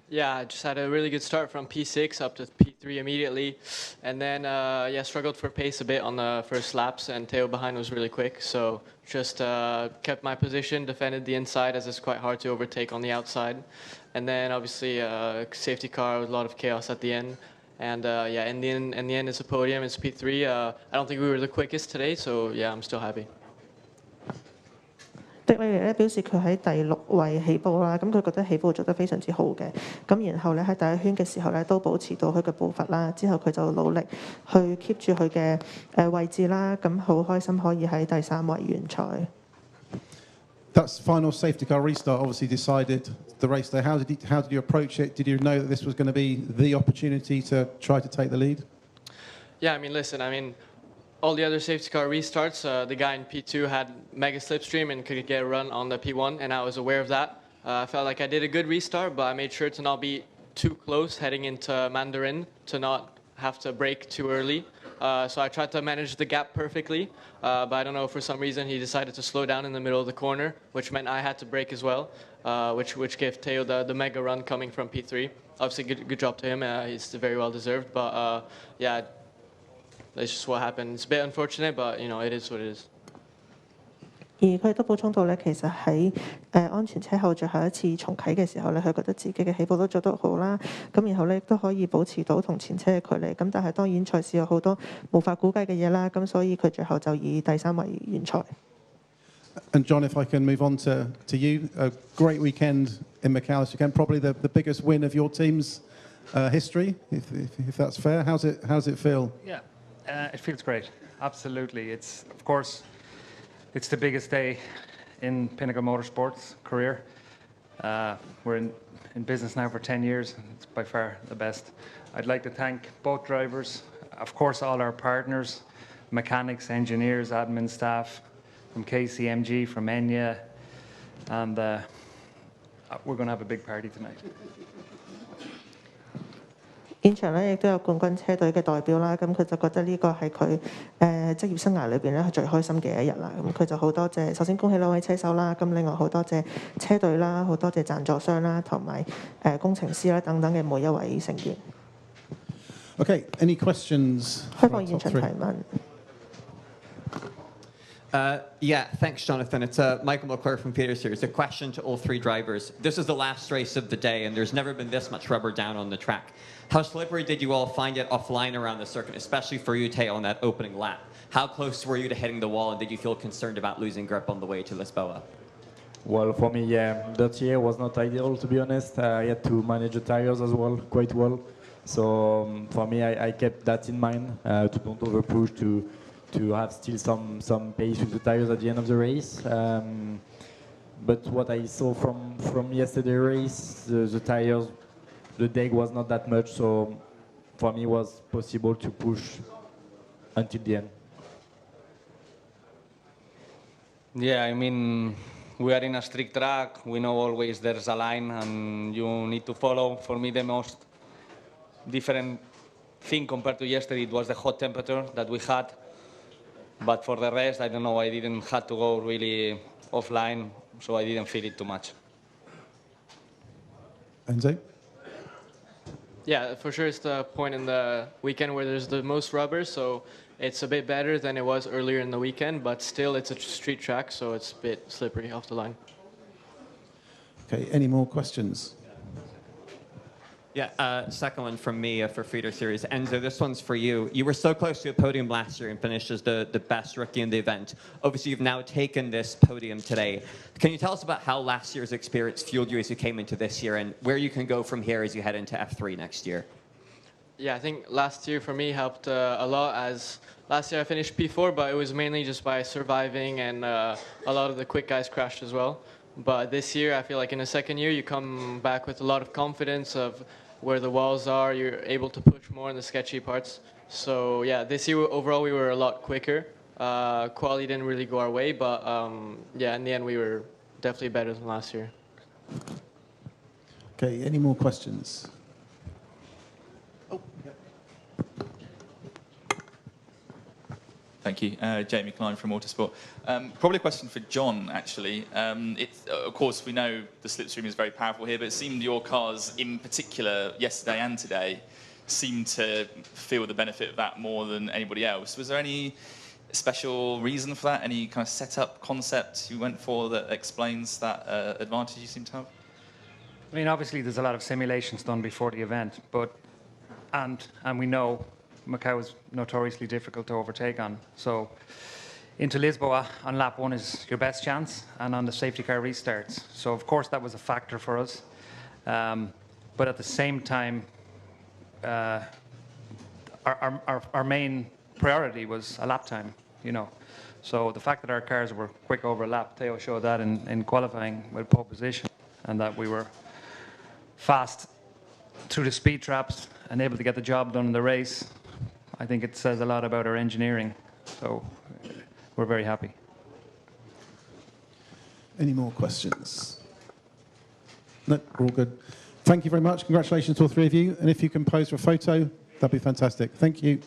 Yeah, I just had a really good start from P6 up to P3 immediately. And then, yeah, struggled for pace a bit on the first laps, and Theo behind was really quick. So just kept my position, defended the inside, as it's quite hard to overtake on the outside. And then, obviously, safety car with a lot of chaos at the end. And, yeah, in the end, it's a podium. It's P3. I don't think we were the quickest today, so, yeah, I'm still happy. 迪利尼咧表示佢喺第6位起步啦，咁佢覺得起步做得非常之好嘅，咁然後咧喺第一圈嘅時候咧都保持到佢嘅步伐啦，之後佢就努力去 keep 住佢嘅位置啦，咁好開心可以喺第3位完賽。That's final safety car restart obviously decided the race day. How did you approach it? Did you know that this was going to be the opportunity to try to take the lead? Yeah, I mean, listen, all the other safety car restarts, the guy in P2 had mega slipstream and could get a run on the P1, and I was aware of that. I felt like I did a good restart, but I made sure to not be too close heading into Mandarin, to not have to brake too early. So I tried to manage the gap perfectly, but I don't know, for some reason he decided to slow down in the middle of the corner, which meant I had to brake as well, which gave Theo the mega run coming from P3. Obviously, good job to him. He's very well deserved, but yeah, that's just what happened. It's a bit unfortunate, but you know, it is what it is. 而佢都補充到咧，其實喺安全車後最後一次重啟嘅時候咧，佢覺得自己嘅起步都做得好啦，咁然後咧亦都可以保持到同前車嘅距離，咁但係當然賽事有好多無法估計嘅嘢啦，咁所以佢最後就以第3位完賽。And John, if I can move on to you, a great weekend in Macau this weekend, probably the biggest win of your team's history, if that's fair. How's it feel? Yeah. It feels great, absolutely. Of course, it's the biggest day in Pinnacle Motorsports' career. We're in business now for 10 years. It's by far the best. I'd like to thank both drivers, of course, all our partners, mechanics, engineers, admin staff, from KCMG, from Enya, and we're going to have a big party tonight. 現場咧亦都有冠軍車隊嘅代表啦，咁佢就覺得呢個係佢職業生涯裏邊咧最開心嘅一日啦。咁佢就好多謝，首先恭喜2位車手啦，咁另外好多謝車隊啦，好多謝贊助商啦，同埋工程師啦等等嘅每一位成員。Okay, any questions? 開放現場提問。Yeah, thanks, Jonathan. It's Michael McClure from Peter Series. A question to all 3 drivers. This is the last race of the day, and there's never been this much rubber down on the track. How slippery did you all find it offline around the circuit, especially for you, Teo, on that opening lap? How close were you to hitting the wall, and did you feel concerned about losing grip on the way to Lisboa? Well, for me, yeah, that year was not ideal, to be honest. I had to manage the tires as well, quite well. So for me, I kept that in mind, to don't overpush, to have still some pace with the tires at the end of the race. But what I saw from yesterday's race, the tires, the deck was not that much, so for me it was possible to push until the end. Yeah, I mean, we are in a strict track. We know always there's a line and you need to follow. For me, the most different thing compared to yesterday, it was the hot temperature that we had. But for the rest, I don't know, I didn't have to go really offline, so I didn't feel it too much. Enzo? Yeah, for sure it's the point in the weekend where there's the most rubber, so it's a bit better than it was earlier in the weekend, but still it's a street track, so it's a bit slippery off the line. Okay, any more questions? Yeah, second one from me for Feeder Series. Enzo, this one's for you. You were so close to a podium last year and finished as the best rookie in the event. Obviously, you've now taken this podium today. Can you tell us about how last year's experience fueled you as you came into this year and where you can go from here as you head into F3 next year? Yeah, I think last year for me helped a lot, as last year I finished P4, but it was mainly just by surviving, and a lot of the quick guys crashed as well. But this year, I feel like in the second year, you come back with a lot of confidence of where the walls are, you're able to push more in the sketchy parts. So yeah, this year overall we were a lot quicker. Quali didn't really go our way, but yeah, in the end we were definitely better than last year. Okay, any more questions? Thank you. Jamie Klein from Autosport. Probably a question for John, actually. Of course, we know the slipstream is very powerful here, but it seemed your cars, in particular, yesterday and today, seemed to feel the benefit of that more than anybody else. Was there any special reason for that? Any kind of setup concept you went for that explains that advantage you seem to have? I mean, obviously, there's a lot of simulations done before the event, but and we know Macau is notoriously difficult to overtake on. So into Lisboa on lap 1 is your best chance, and on the safety car restarts. So of course that was a factor for us. But at the same time, our main priority was a lap time, you know. So the fact that our cars were quick over a lap, Theo showed that in qualifying with pole position, and that we were fast through the speed traps and able to get the job done in the race. I think it says a lot about our engineering, so we're very happy. Any more questions? No, we're all good. Thank you very much. Congratulations to all three of you. And if you can pose for a photo, that'd be fantastic. Thank you.